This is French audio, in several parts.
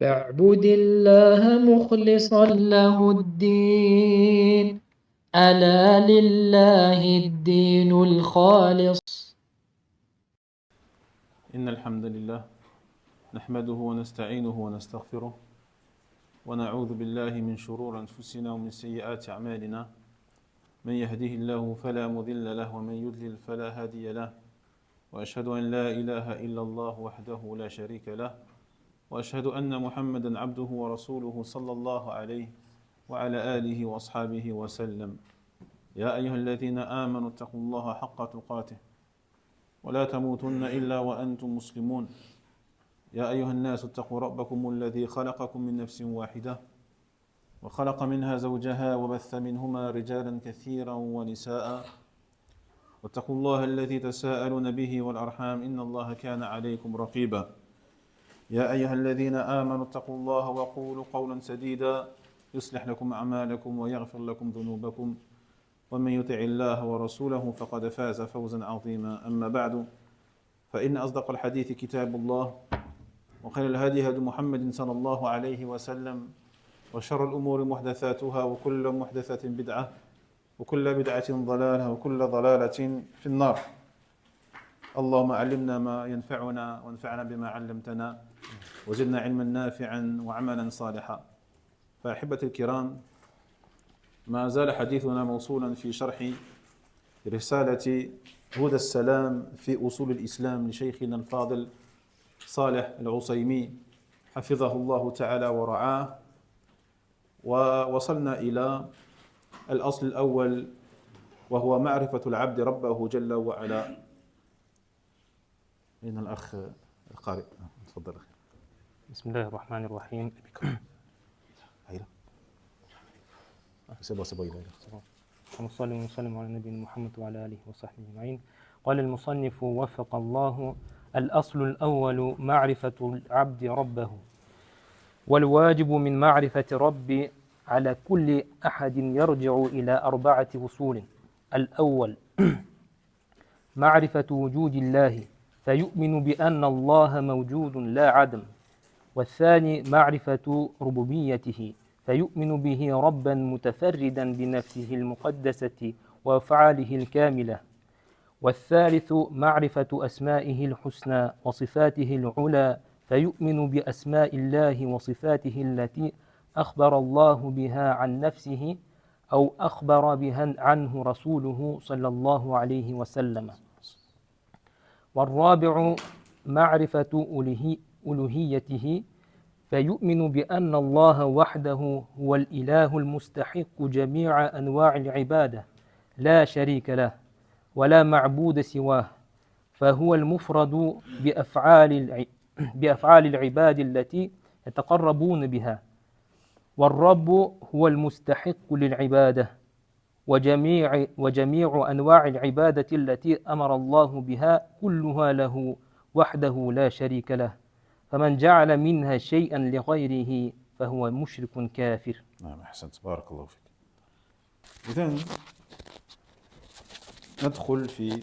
فاعبد الله مخلصا له الدين ألا لله الدين الخالص. إن الحمد لله نحمده ونستعينه ونستغفره ونعوذ بالله من شرور أنفسنا ومن سيئات أعمالنا. من يهده الله فلا مضل له ومن يضلل فلا هادي له، وأشهد أن لا إله إلا الله وحده لا شريك له، وأشهد أن محمدا عبده ورسوله صلى الله عليه وعلى آله وأصحابه وسلم. يا أيها الذين آمنوا اتقوا الله حق تقاته ولا تموتن إلا وأنتم مسلمون. يا أيها الناس اتقوا ربكم الذي خلقكم من نفس واحدة وخلق منها زوجها وبث منهما رجالا كثيرا ونساء، واتقوا الله الذي تساءلون به والأرحام إن الله كان عليكم رقيبا. يا أيها الذين آمنوا اتقوا الله وقولوا قولا سديدا يصلح لكم أعمالكم ويغفر لكم ذنوبكم، ومن يطع الله ورسوله فقد فاز فوزا عظيما. أما بعد، فإن أصدق الحديث كتاب الله، وخير الهدي هدي محمد صلى الله عليه وسلم، وشر الأمور محدثاتها وكل محدثة بدعة وكل بدعة ضلالة وكل ضلالة في النار. اللهم علمنا ما ينفعنا وانفعنا بما علمتنا وزدنا علما نافعا وعملا صالحا. فأحبتي الكرام، ما زال حديثنا موصولا في شرح رسالة هدى السلام في أصول الإسلام لشيخنا الفاضل صالح العصيمي حفظه الله تعالى ورعاه، ووصلنا إلى الأصل الأول وهو معرفة العبد ربه جل وعلا. أين الأخ القارئ؟ تفضل أخي. بسم الله الرحمن الرحيم. ونصلي ونسلم على نبينا محمد وعلى آله وصحبه أجمعين. قال المصنف وفق الله: الأصل الأول معرفة العبد ربه، والواجب من معرفة ربي على كل أحد يرجع إلى 4 أصول. الأول معرفة وجود الله، فيؤمن بأن الله موجود لا عدم. والثاني معرفة ربوبيته، فيؤمن به ربا متفردا بنفسه المقدسة وأفعاله الكاملة. والثالث معرفة أسمائه الحسنى وصفاته العلى، فيؤمن بأسماء الله وصفاته التي أخبر الله بها عن نفسه أو أخبر بها عنه رسوله صلى الله عليه وسلم. والرابع معرفة ألوهيته، فيؤمن بأن الله وحده هو الإله المستحق جميع أنواع العبادة لا شريك له ولا معبود سواه، فهو المفرد بأفعال العباد التي يتقربون بها. والرب هو المستحق للعبادة وجميع أنواع العبادة التي أمر الله بها كلها له وحده لا شريك له، فمن جعل منها شيئا لغيره فهو مشرك كافر. نعم، أحسنت، بارك الله فيك. إذن ندخل في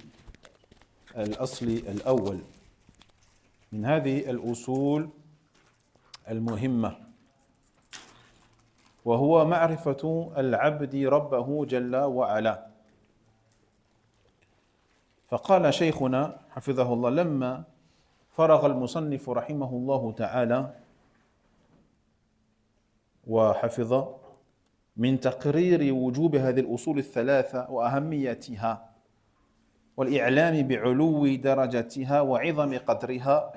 الأصل الأول من هذه الأصول المهمة، وهو معرفة العبد ربه جل وعلا. فقال شيخنا حفظه الله لما فرغ المصنف رحمه الله تعالى وحفظ من تقرير وجوب هذه الأصول الثلاثة وأهميتها والإعلام بعلو درجتها وعظم قدرها،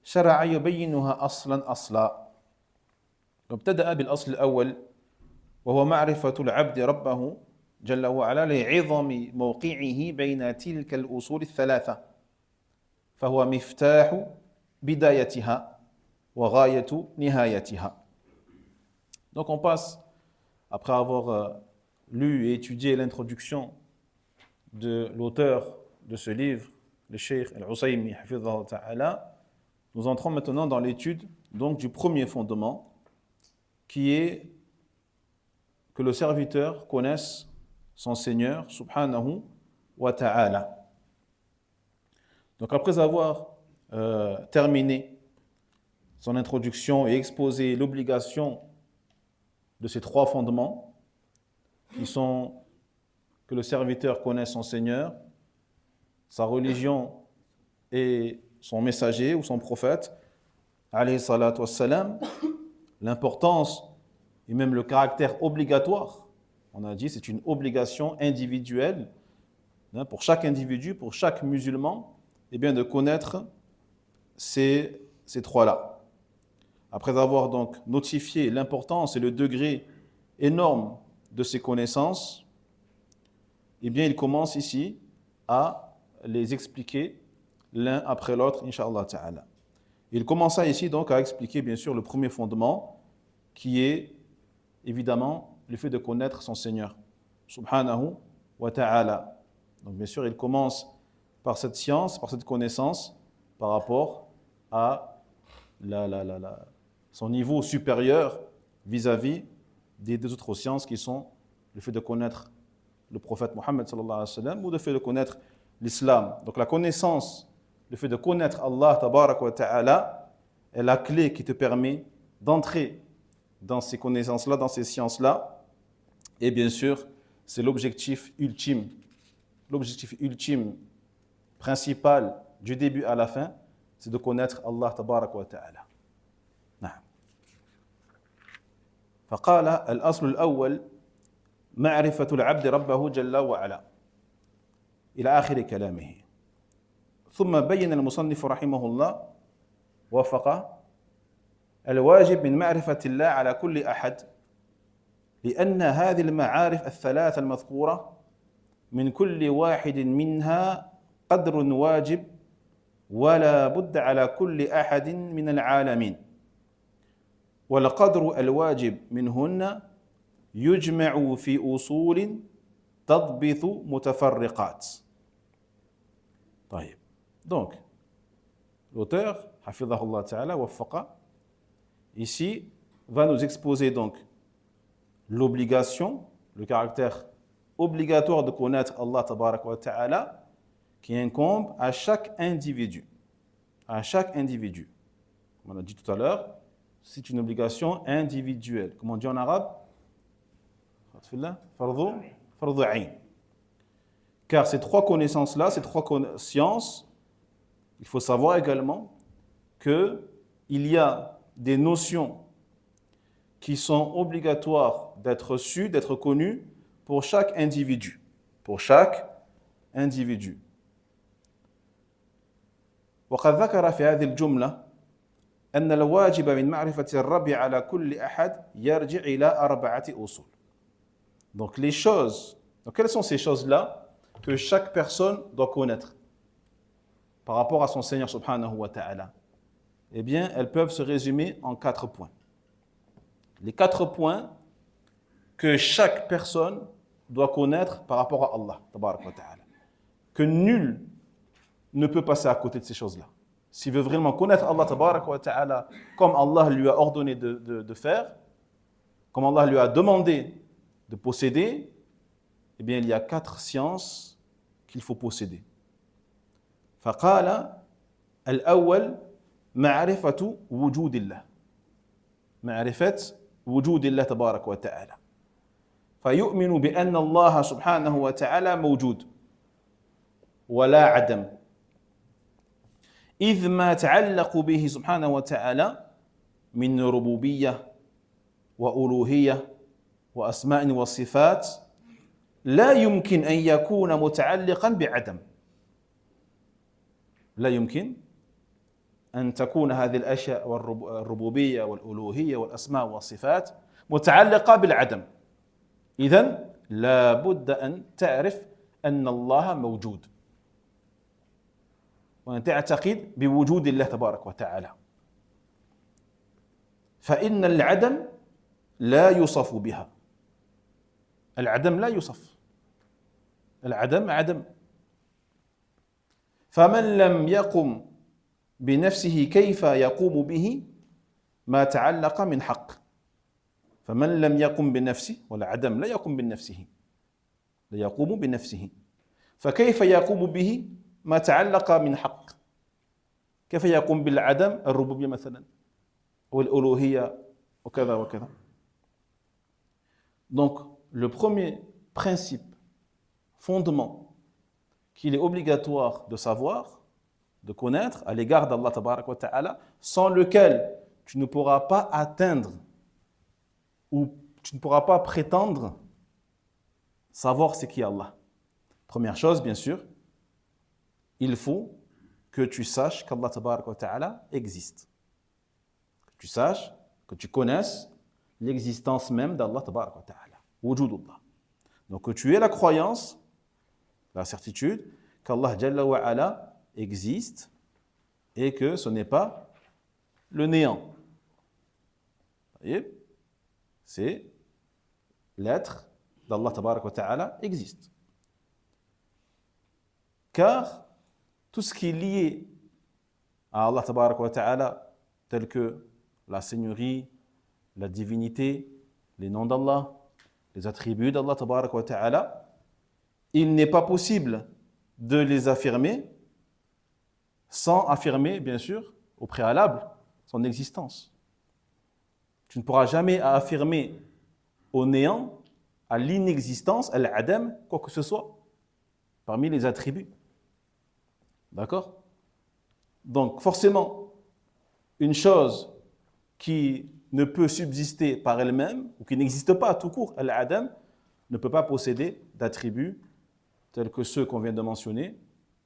شرع يبينها أصلا أصلا. وابتدأ بالأصل الأول وهو معرفة العبد ربه جل وعلا لعظم موقعه بين تلك الأصول الثلاثة، فهو مفتاح بدايتها وغاية نهايتها. Donc on passe, après avoir lu et étudié l'introduction de l'auteur de ce livre, le Cheikh Al-Usaymi hafidhahu ta'ala, nous entrons maintenant dans l'étude donc du premier fondement, qui est que le serviteur connaisse son Seigneur subhanahu wa ta'ala. Donc après avoir terminé son introduction et exposé l'obligation de ces 3 fondements qui sont que le serviteur connaisse son Seigneur, sa religion et son messager ou son prophète, alayhi salatu wassalam, l'importance et même le caractère obligatoire. On a dit c'est une obligation individuelle pour chaque individu, pour chaque musulman, eh bien, de connaître ces 3-là. Après avoir donc notifié l'importance et le degré énorme de ces connaissances, eh bien, il commence ici à les expliquer l'un après l'autre, Inch'Allah Ta'ala. Il commença ici donc à expliquer bien sûr le premier fondement qui est évidemment le fait de connaître son Seigneur, Subhanahu wa Ta'ala. Donc bien sûr, il commence par cette science, par cette connaissance par rapport à son niveau supérieur vis-à-vis des 2 autres sciences qui sont le fait de connaître le prophète Mohammed sallallahu alayhi wa sallam ou le fait de connaître l'islam. Donc la connaissance, le fait de connaître Allah tabarak wa ta'ala est la clé qui te permet d'entrer dans ces connaissances-là, dans ces sciences-là. Et bien sûr, c'est l'objectif ultime principal du début à la fin, c'est de connaître Allah tabarak wa ta'ala. نعم. فقال الأصل الأول معرفة العبد ربه جل وعلا إلى آخر كلامه. ثم بين المصنف رحمه الله وفق الواجب من معرفة الله على كل أحد لأن هذه المعارف الثلاث المذكورة من كل واحد منها قدر واجب ولا بد على كل أحد من العالمين والقدر الواجب منهن يجمع في أصول تضبط متفرقات. طيب. Donc, l'auteur, Hafidhahullah Ta'ala, Waffaqa, ici, va nous exposer donc l'obligation, le caractère obligatoire de connaître Allah Tabarak wa Ta'ala qui incombe à chaque individu. À chaque individu. Comme on a dit tout à l'heure, c'est une obligation individuelle. Comme on dit en arabe, Fardu Ayn. Car ces 3 connaissances-là, ces 3 sciences, il faut savoir également qu'il y a des notions qui sont obligatoires d'être sues, d'être connues pour chaque individu. Pour chaque individu. وقد ذكر في هذه الجملة أن الواجب من معرفة الرب على كل أحد يرجع إلى 4 أصول. Donc les choses, donc quelles sont ces choses-là que chaque personne doit connaître par rapport à son Seigneur subhanahu wa ta'ala? Eh bien, elles peuvent se résumer en 4 points. Les 4 points que chaque personne doit connaître par rapport à Allah, tabarak wa ta'ala. Que nul ne peut passer à côté de ces choses-là. S'il veut vraiment connaître Allah tabarak wa ta'ala comme Allah lui a ordonné de faire, comme Allah lui a demandé de posséder, eh bien, il y a 4 sciences qu'il faut posséder. فقال الأول معرفة وجود الله. معرفة وجود الله تبارك وتعالى. فيؤمن بأن الله سبحانه وتعالى موجود ولا عدم. إذ ما تعلق به سبحانه وتعالى من ربوبية وألوهية وأسماء وصفات لا يمكن أن يكون متعلقا بعدم. لا يمكن أن تكون هذه الأشياء والربوبية والألوهية والأسماء والصفات متعلقة بالعدم. إذن لا بد أن تعرف أن الله موجود وأن تعتقد بوجود الله تبارك وتعالى. فإن العدم لا يوصف بها. العدم لا يوصف. العدم عدم. فمن لم يقم بنفسه كيف يقوم به ما تعلق من حق. فمن لم يقم بنفسه والعدم لا يقوم بنفسه لا يقوم بنفسه فكيف يقوم به ما تعلق من حق. كيف يقوم بالعدم الربوبية مثلا والألوهية وكذا وكذا. Donc, le premier principe, fondement, qu'il est obligatoire de savoir, de connaître à l'égard d'Allah Tabarak wa Ta'ala, sans lequel tu ne pourras pas atteindre ou tu ne pourras pas prétendre savoir ce qui est Allah. Première chose, bien sûr, il faut que tu saches qu'Allah Tabarak wa Ta'ala existe. Que tu saches, que tu connaisses l'existence même d'Allah Tabarak wa Ta'ala. Wujudullah. Donc que tu aies la croyance, la certitude qu'Allah Jalla wa Ala existe et que ce n'est pas le néant. Vous voyez? C'est l'être d'Allah Tabarak wa Ta'ala existe. Car tout ce qui est lié à Allah Tabarak wa Ta'ala, tel que la seigneurie, la divinité, les noms d'Allah, les attributs d'Allah Tabarak wa Ta'ala, il n'est pas possible de les affirmer sans affirmer, bien sûr, au préalable, son existence. Tu ne pourras jamais affirmer au néant, à l'inexistence, à l'adam, quoi que ce soit, parmi les attributs. D'accord? Donc, forcément, une chose qui ne peut subsister par elle-même, ou qui n'existe pas tout court, al-adam, ne peut pas posséder d'attributs tels que ceux qu'on vient de mentionner,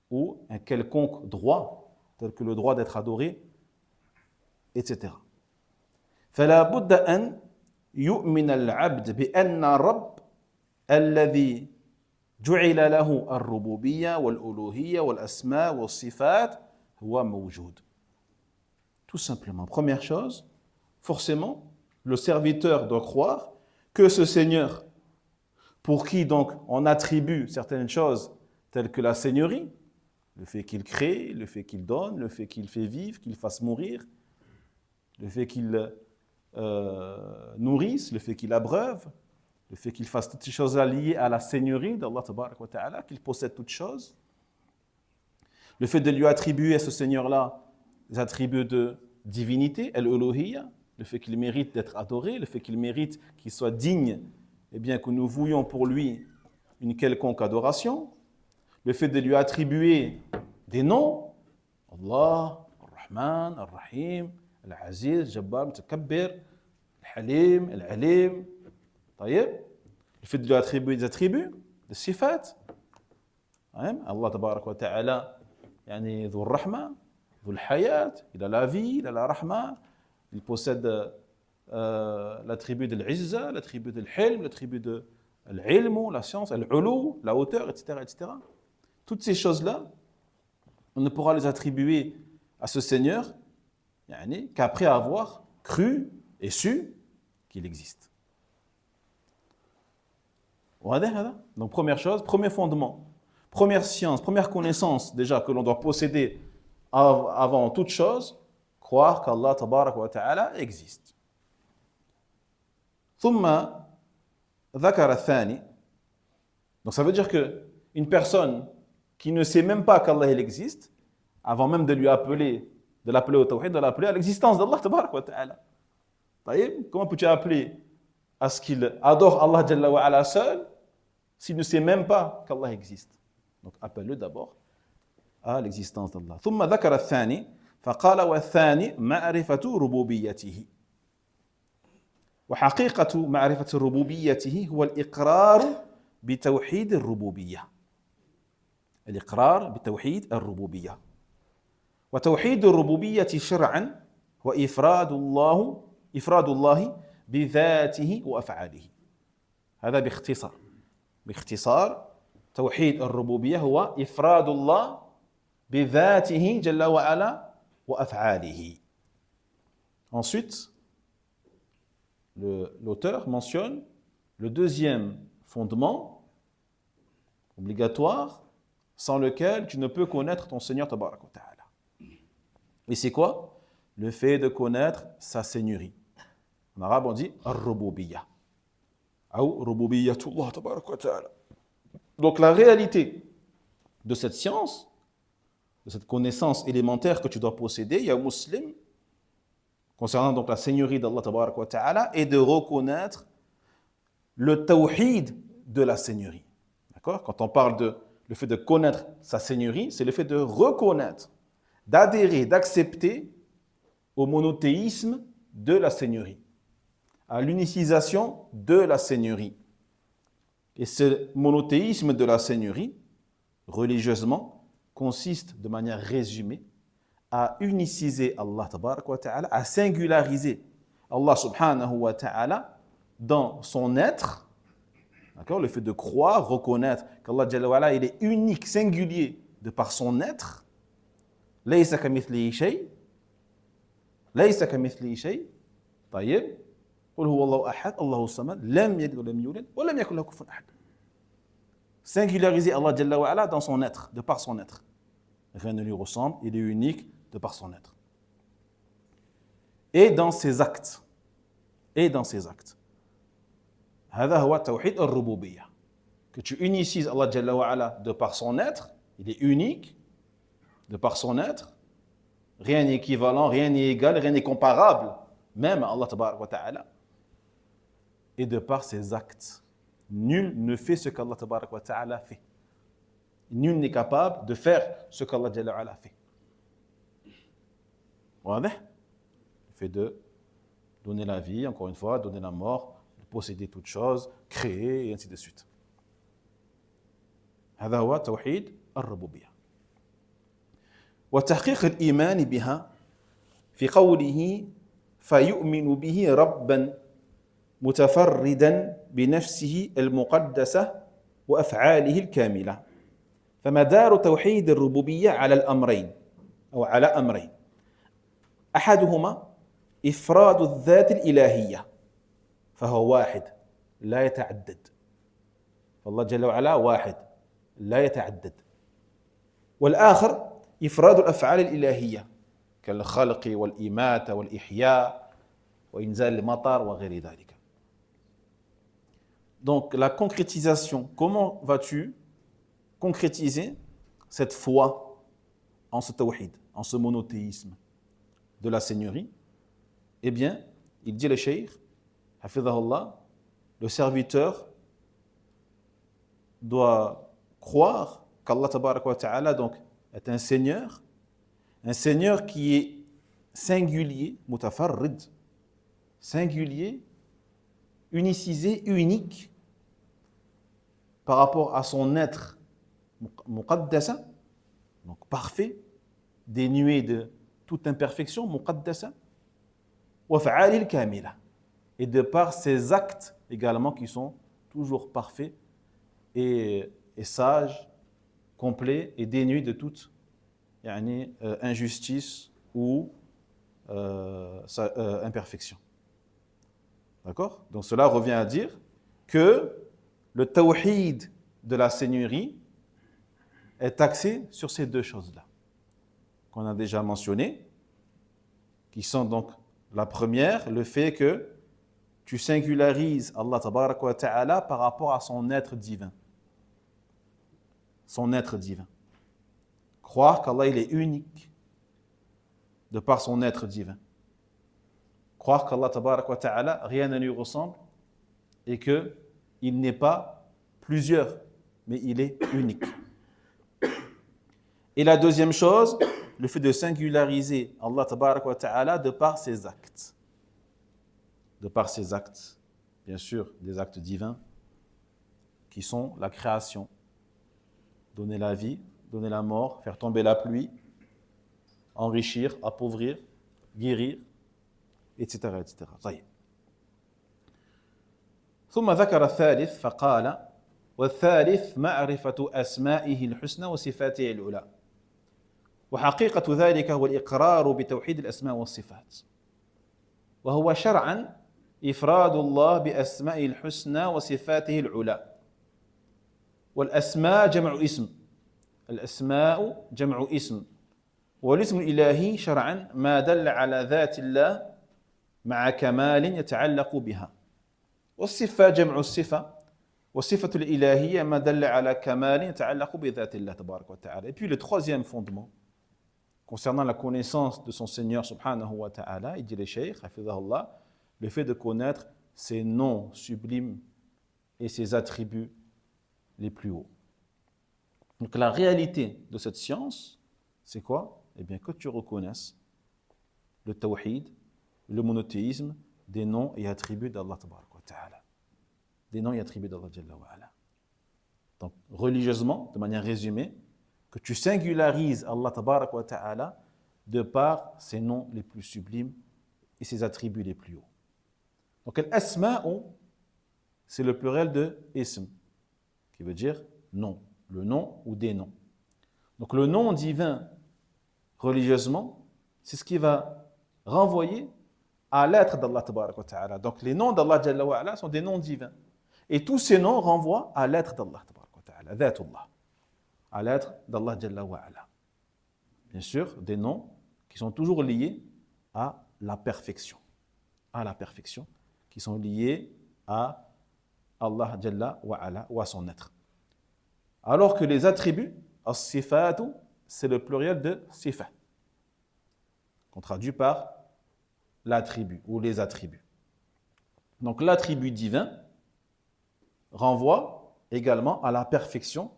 ou un quelconque droit, tel que le droit d'être adoré, etc. فلا بد أن يؤمن العبد بأن الرب الذي جعل له الربوبية والألوهية والأسماء والصفات هو موجود. Tout simplement. Première chose, forcément, le serviteur doit croire que ce Seigneur, pour qui donc on attribue certaines choses telles que la seigneurie, le fait qu'il crée, le fait qu'il donne, le fait qu'il fait vivre, qu'il fasse mourir, le fait qu'il nourrisse, le fait qu'il abreuve, le fait qu'il fasse toutes ces choses-là liées à la seigneurie d'Allah Tabarak wa Ta'ala, qu'il possède toutes choses, le fait de lui attribuer à ce Seigneur-là les attributs de divinité, al-uluhiyya, le fait qu'il mérite d'être adoré, le fait qu'il mérite qu'il soit digne, eh bien que nous voulions pour lui une quelconque adoration, le fait de lui attribuer des noms, Allah, Ar-Rahman, Ar-Rahim, Al-Aziz, Jabbar, Mutakabbir, Al-Halim, Al-Alim, le fait de lui attribuer des attributs, des sifat, Allah Tabarak wa Ta'ala, yani Dhul Rahma, Dhul Hayat, il a la vie, il a la Rahma, il possède l'attribut de l'Izza, l'attribut de l'Hilm, l'attribut de l'Ilm, la science, l'Ulu, la hauteur, etc., etc. Toutes ces choses-là, on ne pourra les attribuer à ce Seigneur qu'après avoir cru et su qu'il existe. Donc première chose, premier fondement, première science, première connaissance déjà que l'on doit posséder avant toute chose, croire qu'Allah Tabarak wa Ta'ala existe. ثم ذكر الثاني. Donc ça veut dire que une personne qui ne sait même pas qu'Allah il existe, avant même de lui appeler, de l'appeler au tawhid, de l'appeler à l'existence d'Allah Tabarak wa Ta'ala. Comment peux-tu appeler à ce qu'il adore Allah Jalla wa Ala seul s'il ne sait même pas qu'Allah existe? Donc appelle-le d'abord à l'existence d'Allah. ثم ذكر الثاني فقال والثاني معرفة ربوبيته. وحقيقة معرفة ربوبيته هو الإقرار بتوحيد الربوبية. الإقرار بتوحيد الربوبية. وتوحيد الربوبية شرعا هو إفراد الله بذاته وأفعاله. هذا باختصار. باختصار توحيد الربوبية هو إفراد الله بذاته جل وعلا وأفعاله. Ensuite, l'auteur mentionne le deuxième fondement obligatoire sans lequel tu ne peux connaître ton Seigneur Tabarak wa Ta'ala. Et c'est quoi? Le fait de connaître sa seigneurie. En arabe, on dit Ar-Rububiyya. Ou Rububiyyatullah Tabarak wa Ta'ala. Donc la réalité de cette science, de cette connaissance élémentaire que tu dois posséder, ya muslim, concernant donc la seigneurie d'Allah tabaraka wa ta'ala, est de reconnaître le tawhid de la seigneurie. D'accord? Quand on parle de le fait de connaître sa seigneurie, c'est le fait de reconnaître, d'adhérer, d'accepter au monothéisme de la seigneurie, à l'unicisation de la seigneurie. Et ce monothéisme de la seigneurie, religieusement, consiste de manière résumée à uniciser Allah tabaraka wa ta'ala, à singulariser Allah subhanahu wa ta'ala dans son être. D'accord? Le fait de croire, reconnaître qu'Allah Jalla wa ala, il est unique, singulier de par son être. Laysa kamithlihi shay. Laysa kamithlihi shay. طيب. قل هو الله أحد الله الصمد لم يلد ولم يولد ولم يكن له كفوا أحد. Singulariser Allah Jalla wa ala dans son être, de par son être. Rien ne lui ressemble, il est unique de par son être. Et dans ses actes. Et dans ses actes. هذا هو توحيد الربوبية. Que tu unicies Allah Jalla wa ala de par son être, il est unique de par son être. Rien n'est équivalent, rien n'est égal, rien n'est comparable, même à Allah tabaraka wa ta'ala. Et de par ses actes. Nul ne fait ce qu'Allah tabaraka wa ta'ala fait. Nul n'est capable de faire ce qu'Allah Jalla wa ala fait. Le fait de donner la vie, encore une fois, donner la mort, de posséder toutes choses, créer, et ainsi de suite. هذا هو توحيد الربوبية. وتحقيق الإيمان بها في قوله فيؤمن به ربا متفردا بنفسه المقدسة وأفعاله الكاملة. فمدار توحيد الربوبية على الأمرين أو على أمرين. أحدهما إفراد الذات الإلهية فهو واحد لا يتعدد. فالله جل وعلا واحد لا يتعدد. والآخر إفراد الأفعال الإلهية كالخلق والإماتة والإحياء وإنزال المطر وغير ذلك. Donc la concrétisation, comment vas-tu concrétiser cette foi en ce tawhid, en ce monothéisme de la seigneurie? Eh bien, il dit le cheikh, hafidhahullah, le serviteur doit croire qu'Allah tabaraka wa ta'ala donc est un seigneur qui est singulier, mutafarrid, singulier, unicisé, unique par rapport à son être muqaddasa, donc parfait, dénué de toute imperfection, muqaddasa, wa fa'alil kamila, et de par ses actes également qui sont toujours parfaits et sages, complets et dénués de toute injustice ou imperfection. D'accord? Donc cela revient à dire que le tawhid de la seigneurie est axé sur ces deux choses-là qu'on a déjà mentionnées, qui sont donc la première, le fait que tu singularises Allah tabaraka wa ta'ala par rapport à son être divin. Son être divin. Croire qu'Allah il est unique de par son être divin. Croire qu'Allah tabaraka wa ta'ala, rien ne lui ressemble et qu'il n'est pas plusieurs, mais il est unique. Et la deuxième chose, le fait de singulariser Allah tabaraka wa ta'ala de par ses actes. De par ses actes, bien sûr, des actes divins qui sont la création, donner la vie, donner la mort, faire tomber la pluie, enrichir, appauvrir, guérir, etc. etc. طيب. ثم ذكر الثالث فقال والثالث معرفة أسمائه الحسنى وصفاته العلى وحقيقة ذلك هو الإقرار بتوحيد الأسماء والصفات وهو شرعا إفراد الله بأسمائه الحسنى وصفاته العلى والأسماء جمع اسم الأسماء جمع اسم والاسم الإلهي شرعا ما دل على ذات الله مع كمال يتعلق بها والصفة جمع الصفة والصفة الإلهية ما دل على كمال يتعلق بذات الله تبارك وتعالى. Et puis le troisième fondement concernant la connaissance de son Seigneur subhanahu wa ta'ala, il dit les cheikh, hafidhahullah, le fait de connaître ses noms sublimes et ses attributs les plus hauts. Donc la réalité de cette science, c'est quoi? Eh bien que tu reconnaisses le tawhid, le monothéisme des noms et attributs d'Allah tabaraka wa ta'ala. Des noms et attributs d'Allah jalla wa ala. Donc religieusement, de manière résumée, que tu singularises Allah tabaraka wa ta'ala de par ses noms les plus sublimes et ses attributs les plus hauts. Donc al-asma'u, c'est le pluriel de ism, qui veut dire nom, le nom ou des noms. Donc le nom divin, religieusement, c'est ce qui va renvoyer à l'être d'Allah tabaraka wa ta'ala. Donc les noms d'Allah jalla wa ala sont des noms divins. Et tous ces noms renvoient à l'être d'Allah tabaraka wa ta'ala, dhatullah, à l'être d'Allah jalla wa ala. Bien sûr, des noms qui sont toujours liés à la perfection, qui sont liés à Allah jalla wa ala ou à son être. Alors que les attributs, as-sifatu, c'est le pluriel de sifa, qu'on traduit par l'attribut ou les attributs. Donc l'attribut divin renvoie également à la perfection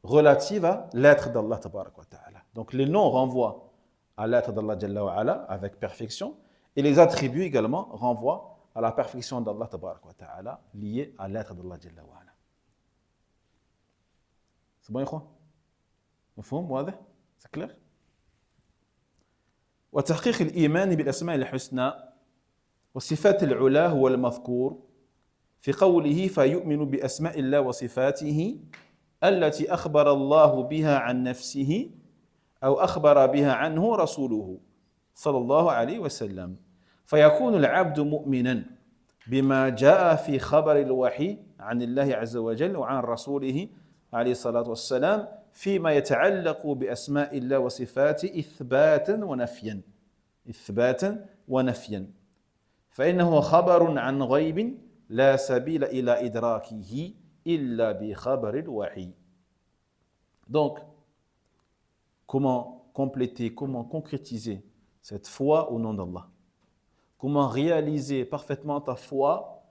relative à l'être d'Allah tabaraka wa ta'ala. Donc les noms renvoient à l'être d'Allah jalla wa ala avec perfection, et les attributs également renvoient à la perfection d'Allah tabaraka wa ta'ala liée à l'être d'Allah jalla wa ala. C'est bon, ikhwan? مفهوم واضح؟ c'est clair؟ وتحقيق الإيمان بالأسماء الحسنى والصفات العلى هو المذكور في قوله فيؤمن بأسماء الله وصفاته التي أخبر الله بها عن نفسه أو أخبر بها عنه رسوله صلى الله عليه وسلم فيكون العبد مؤمنا بما جاء في خبر الوحي عن الله عز وجل وعن رسوله عليه الصلاة والسلام فيما يتعلق بأسماء الله وصفاته إثباتا ونفيا فإنه خبر عن غيب لا سبيل إلى إدراكه إلا بخبر الوحي. Donc, comment compléter, comment concrétiser cette foi au nom d'Allah? Comment réaliser parfaitement ta foi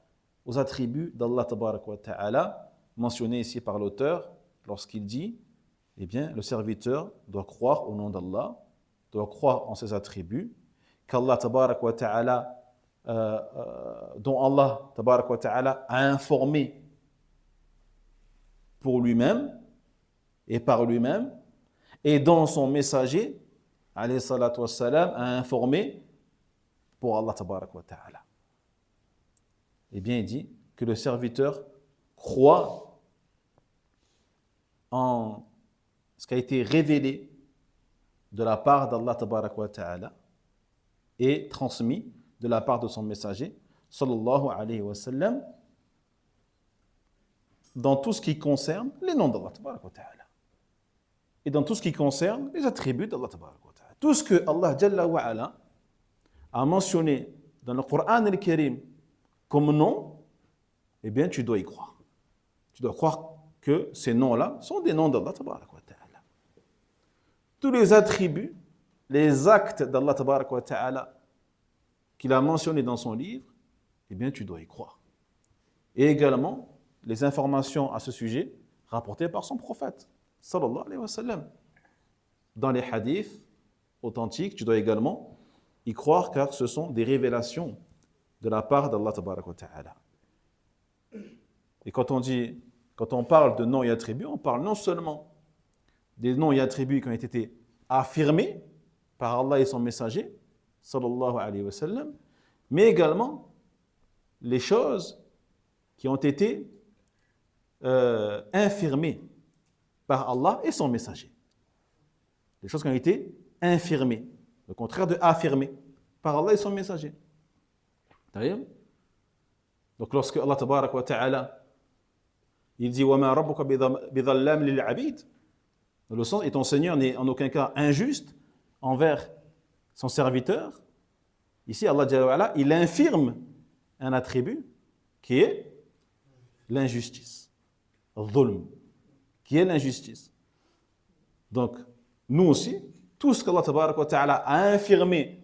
aux attributs d'Allah tabaraka wa ta'ala, mentionnés ici par l'auteur lorsqu'il dit, eh bien, le serviteur doit croire au nom d'Allah, doit croire en ses attributs, qu'Allah tabaraka wa ta'ala, dont Allah tabaraka wa ta'ala a informé pour lui-même et par lui-même, et dont son messager, alayhi salatu wassalam, a informé pour Allah tabaraka wa ta'ala. Eh bien, il dit que le serviteur croit en ce qui a été révélé de la part d'Allah tabaraka wa ta'ala et transmis de la part de son messager, sallallahu alayhi wa sallam, dans tout ce qui concerne les noms d'Allah tabaraka wa ta'ala et dans tout ce qui concerne les attributs d'Allah tabaraka wa ta'ala. Tout ce que Allah jalla wa ala a mentionné dans le Coran al-Karim comme nom, eh bien tu dois y croire. Tu dois croire que ces noms-là sont des noms d'Allah tabaraka wa ta'ala. Tous les attributs, les actes d'Allah tabaraka wa ta'ala qu'il a mentionnés dans son livre, eh bien tu dois y croire. Et également les informations à ce sujet rapportées par son prophète, sallallahu alayhi wa sallam. Dans les hadiths authentiques, tu dois également y croire car ce sont des révélations de la part d'Allah tabaraka wa ta'ala. Et quand on parle de noms et attributs, on parle non seulement des noms et attributs qui ont été affirmés par Allah et son messager, sallallahu alayhi wa sallam, mais également les choses qui ont été infirmées par Allah et son messager. Les choses qui ont été infirmées, le contraire de affirmées par Allah et son messager. Donc lorsque Allah tabaraka wa ta'ala il dit وَمَا رَبُّكَ بِظَلَّامٍ لِلْعَبِيدِ, dans le sens, et ton Seigneur n'est en aucun cas injuste envers son serviteur. Ici, Allah Jalla wa ala, il infirme un attribut qui est l'injustice, al-dhulm, qui est l'injustice. Donc, nous aussi, Tout ce qu'Allah tabaraka wa ta'ala a infirmé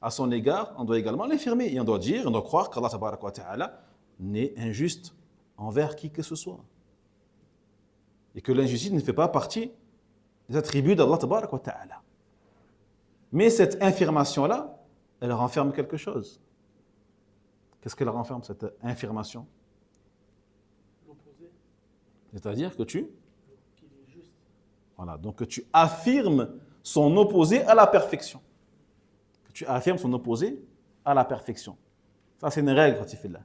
à son égard, on doit également l'infirmer. Et on doit dire, on doit croire qu'Allah tabaraka wa ta'ala n'est injuste envers qui que ce soit. Et que l'injustice ne fait pas partie des attributs d'Allah tabaraka wa ta'ala. Mais cette infirmation-là, elle renferme quelque chose. Qu'est-ce qu'elle renferme, cette infirmation? L'opposé, C'est-à-dire que qu'il est juste. voilà, donc que tu affirmes son opposé à la perfection. Que tu affirmes son opposé à la perfection. Ça, c'est une règle, Khatifillah.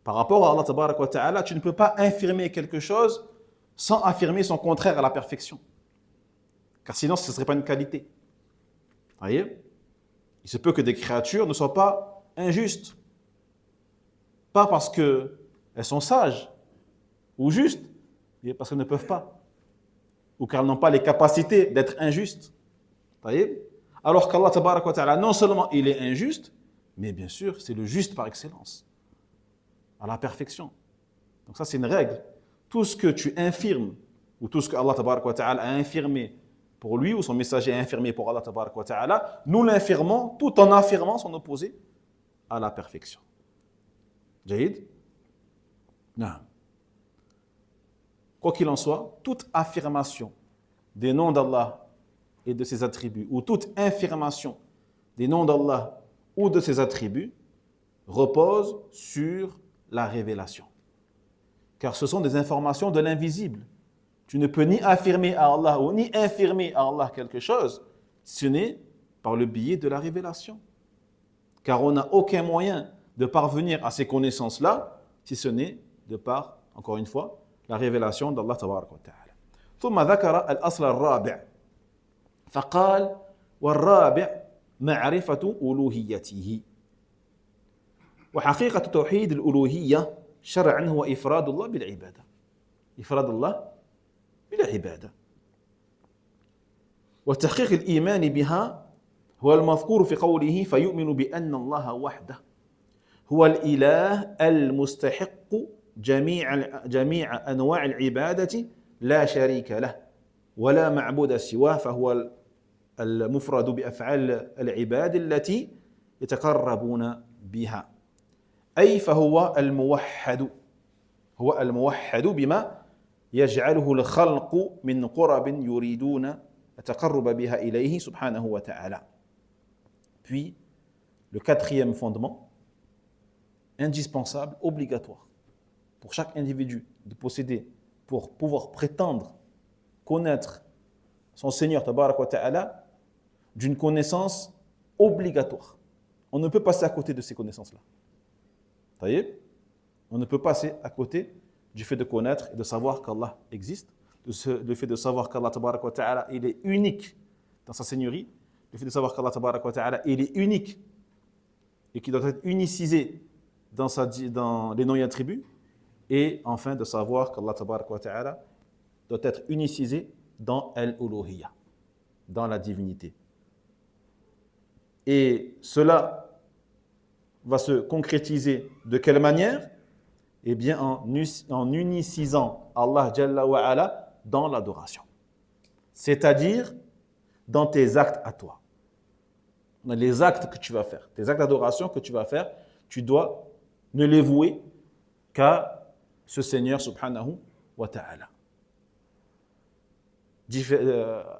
Par rapport à Allah tabaraka wa ta'ala, tu ne peux pas infirmer quelque chose sans affirmer son contraire à la perfection. Car sinon, ce ne serait pas une qualité. Vous voyez? Il se peut que des créatures ne soient pas injustes. Pas parce qu'elles sont sages ou justes, mais parce qu'elles ne peuvent pas. Ou qu'elles n'ont pas les capacités d'être injustes. Vous voyez? Alors qu'Allah tabaraka wa ta'ala, non seulement il est injuste, mais bien sûr, c'est le juste par excellence. À la perfection. Donc ça, c'est une règle. Tout ce que tu infirmes, ou tout ce que Allah tabaraka wa ta'ala a infirmé pour lui, ou son messager a infirmé pour Allah tabaraka wa ta'ala, nous l'infirmons tout en affirmant son opposé à la perfection. Jaïd? Non. Quoi qu'il en soit, toute affirmation des noms d'Allah et de ses attributs, ou toute infirmation des noms d'Allah ou de ses attributs, repose sur la révélation. Car ce sont des informations de l'invisible. Tu ne peux ni affirmer à Allah ou ni infirmer à Allah quelque chose, si ce n'est par le biais de la révélation. Car on n'a aucun moyen de parvenir à ces connaissances-là, si ce n'est de par, encore une fois, la révélation d'Allah tabaraka wa ta'ala. ثم ذكر الأصل الرابع فقال والرابع معرفة ألوهيته وحقيقة توحيد الألوهية شرعا هو إفراد الله بالعبادة إفراد الله بالعبادة وتحقيق الإيمان بها هو المذكور في قوله فيؤمن بأن الله وحده هو الإله المستحق جميع أنواع العبادة لا شريك له ولا معبود سواه فهو المفرد بأفعال العباد التي يتقربون بها أي فهو الموحد هو الموحد بما يجعله الخلق من قرب يريدون التقرب بها إليه سبحانه وتعالى. Puis, le quatrième fondement, indispensable, obligatoire, pour chaque individu de posséder, pour pouvoir prétendre connaître son Seigneur Tabarak wa Ta'ala d'une connaissance obligatoire. On ne peut passer à côté de ces connaissances-là. Vous voyez? On ne peut passer à côté du fait de connaître et de savoir qu'Allah existe, le fait de savoir qu'Allah Tabarak wa Ta'ala, il est unique dans sa seigneurie, le fait de savoir qu'Allah Tabarak wa Ta'ala, il est unique et qu'il doit être unicisé dans les noms et attributs, et enfin de savoir qu'Allah Tabarak wa Ta'ala doit être unicisé dans al-uluhiyya, dans la divinité. Et cela va se concrétiser de quelle manière? Eh bien en unicisant Allah Jalla wa Ala dans l'adoration. C'est-à-dire dans tes actes à toi. Dans les actes que tu vas faire, tes actes d'adoration que tu vas faire, tu dois ne les vouer qu'à ce Seigneur subhanahu wa ta'ala.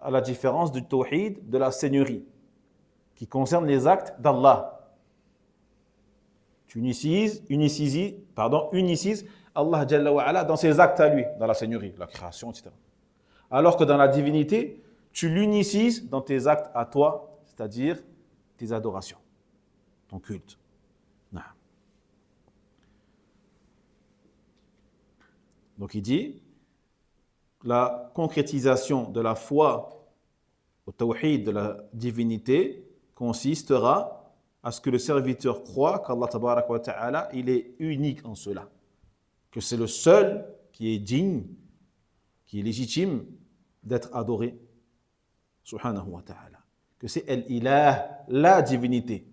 À la différence du tawhid, de la seigneurie, qui concerne les actes d'Allah. Tu unicises Allah Jalla wa Ala dans ses actes à lui, dans la seigneurie, la création, etc. Alors que dans la divinité, tu l'unicises dans tes actes à toi, c'est-à-dire tes adorations, ton culte. Non. Donc il dit, la concrétisation de la foi au tawhid de la divinité consistera à ce que le serviteur croit qu'Allah Tabarak wa Ta'ala, il est unique en cela. Que c'est le seul qui est digne, qui est légitime d'être adoré, subhanahu wa ta'ala. Que c'est al-ilah, la divinité.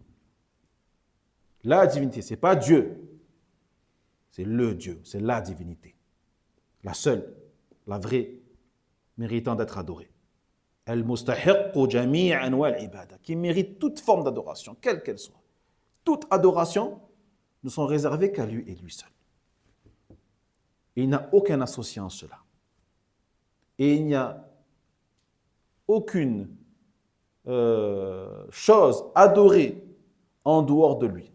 La divinité, c'est pas Dieu. C'est le Dieu, c'est la divinité. La seule, la vraie, méritant d'être adorée. Al-mustahiqqu jami' anwa' al-ibada, qui mérite toute forme d'adoration, quelle qu'elle soit. Toute adoration ne sont réservées qu'à lui et lui seul. Il n'a aucun associé en cela. Et il n'y a aucune chose adorée en dehors de lui.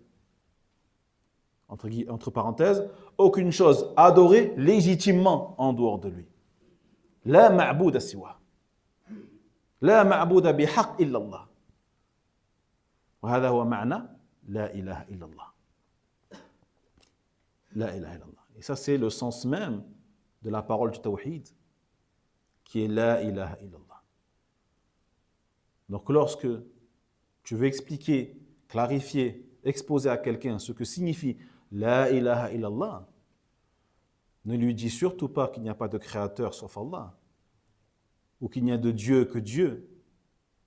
Entre parenthèses, aucune chose adorée légitimement en dehors de lui. La ma'bouda siwa. La ma'bouda bihaq illa Allah. وهذا هو معنى لا إله إلا الله. La ilaha illallah. Et ça, c'est le sens même de la parole du tawhid, qui est la ilaha illallah. Donc, lorsque tu veux expliquer, clarifier, exposer à quelqu'un ce que signifie la ilaha illallah, ne lui dis surtout pas qu'il n'y a pas de créateur sauf Allah, ou qu'il n'y a de Dieu que Dieu,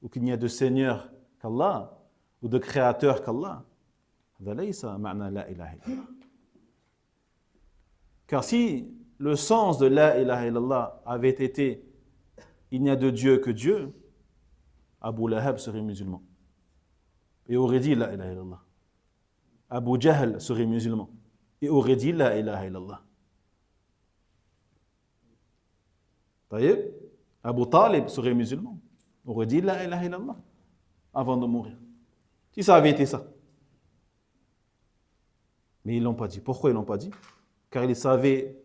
ou qu'il n'y a de Seigneur qu'Allah, ou de créateur qu'Allah. هذا ليس معنى لا إله إلا الله. Car si le sens de la ilaha illallah avait été il n'y a de Dieu que Dieu, Abu Lahab serait musulman et aurait dit la ilaha illallah. Abu Jahl serait musulman et aurait dit la ilaha illallah. Taïb, Abu Talib serait musulman, aurait dit la ilaha illallah avant de mourir. Si ça avait été ça. Mais ils ne l'ont pas dit. Pourquoi ils ne l'ont pas dit? Car ils savaient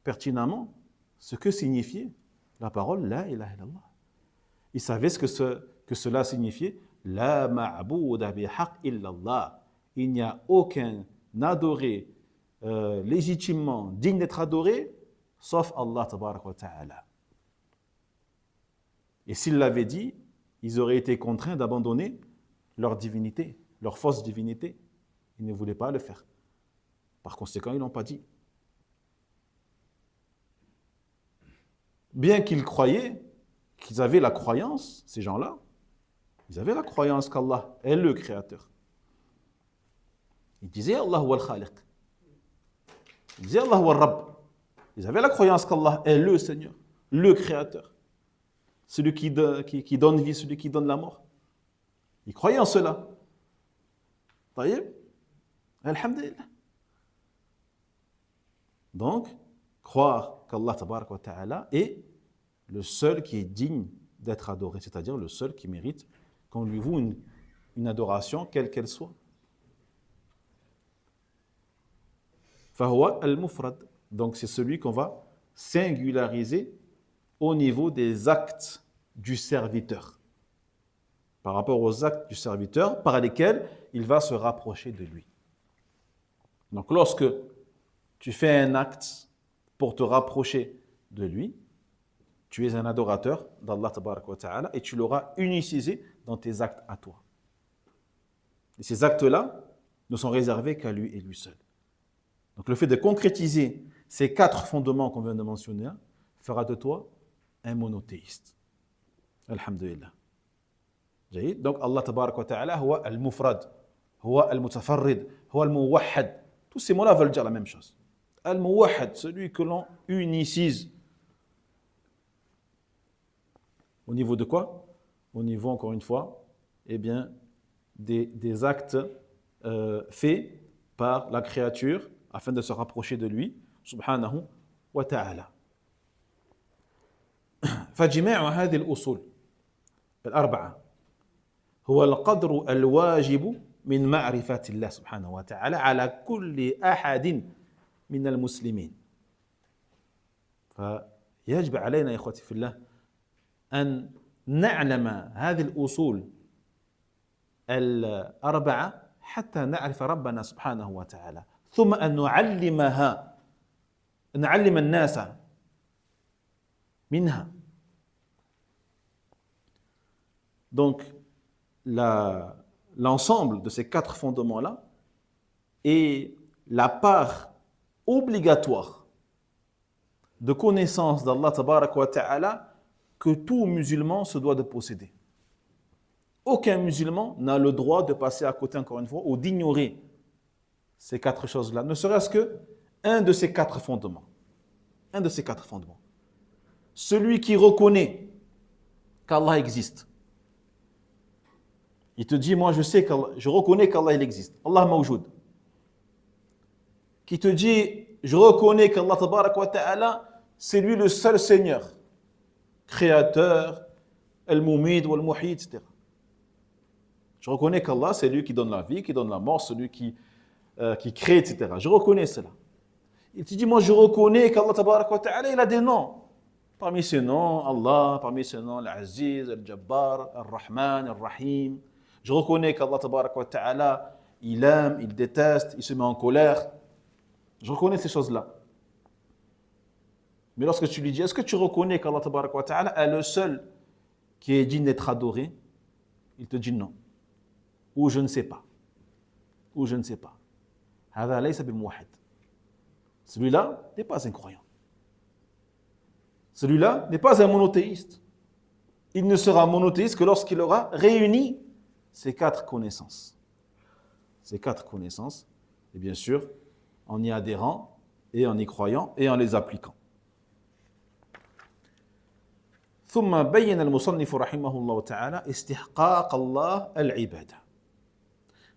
pertinemment ce que signifiait la parole la ilaha illallah. Ils savaient ce que cela signifiait la ma'bouda bihaq illallah. Il n'y a aucun adoré légitimement digne d'être adoré sauf Allah tabarak wa ta'ala. Et s'ils l'avaient dit, ils auraient été contraints d'abandonner leur divinité, leur fausse divinité. Ils ne voulaient pas le faire. Par conséquent, ils ne l'ont pas dit. Bien qu'ils croyaient, qu'ils avaient la croyance, ces gens-là, ils avaient la croyance qu'Allah est le Créateur. Ils disaient Allah huwa al-Khaliq. Ils disaient Allah huwa al-Rabb. Ils avaient la croyance qu'Allah est le Seigneur, le Créateur. Celui qui donne vie, celui qui donne la mort. Ils croyaient en cela. Taïb, alhamdulillah. Donc, croire qu'Allah tabarak wa ta'ala est le seul qui est digne d'être adoré, c'est-à-dire le seul qui mérite qu'on lui voue une adoration, quelle qu'elle soit. Fahuwa al-mufrad. Donc, c'est celui qu'on va singulariser au niveau des actes du serviteur. Par rapport aux actes du serviteur par lesquels il va se rapprocher de lui. Donc, lorsque tu fais un acte pour te rapprocher de lui, tu es un adorateur d'Allah tabarak wa ta'ala et tu l'auras unicisé dans tes actes à toi. Et ces actes-là ne sont réservés qu'à lui et lui seul. Donc le fait de concrétiser ces 4 fondements qu'on vient de mentionner fera de toi un monothéiste. Alhamdulillah. Donc Allah tabarak wa ta'ala huwa al-mufrad, huwa al-mutafarrid, huwa al-muwahhad. Tous ces mots-là veulent dire la même chose. Al-muwahhad, celui que l'on unicise. Au niveau de quoi? Au niveau, encore une fois, eh bien, des actes faits par la créature afin de se rapprocher de lui, subhanahu wa ta'ala. فجميع هذه الأصول الأربعة هو القدر الواجب من معرفة الله سبحانه وتعالى على كل أحد من المسلمين. فيجب علينا يا إخوتي في الله أن نعلم هذه الأصول الأربعة حتى نعرف ربنا سبحانه وتعالى ثم أن نعلم الناس منها. Donc, l'ensemble de ces 4 fondements-là est la part obligatoire de connaissance d'Allah tabarak wa ta'ala que tout musulman se doit de posséder. Aucun musulman n'a le droit de passer à côté, encore une fois, ou d'ignorer ces 4 choses-là, ne serait-ce que un de ces 4 fondements. Un de ces 4 fondements. Celui qui reconnaît qu'Allah existe. Il te dit, moi je reconnais qu'Allah il existe. Allah mawjoud. Qui te dit, je reconnais qu'Allah tabarak wa ta'ala, c'est lui le seul Seigneur, créateur, al-mumid wa al-muhyi, etc. Je reconnais qu'Allah, c'est lui qui donne la vie, qui donne la mort, celui qui crée, etc. Je reconnais cela. Il te dit, moi je reconnais qu'Allah tabarak wa ta'ala, il a des noms. Parmi ces noms, Allah, parmi ces noms, Al-Aziz, Al-Jabbar, Al-Rahman, Al-Rahim. Je reconnais qu'Allah tabarak wa ta'ala, il aime, il déteste, il se met en colère. Je reconnais ces choses-là. Mais lorsque tu lui dis, est-ce que tu reconnais qu'Allah tabarak wa ta'ala est le seul qui est digne d'être adoré? Il te dit non. Ou je ne sais pas. Ou je ne sais pas. هذا ليس بموحد. Celui-là n'est pas un croyant. Celui-là n'est pas un monothéiste. Il ne sera monothéiste que lorsqu'il aura réuni ces 4 connaissances. Ces 4 connaissances, et bien sûr, en y adhérant, et en y croyant, et en les appliquant. ثم بين المصنف رحمه الله تعالى استحقاق الله العبادة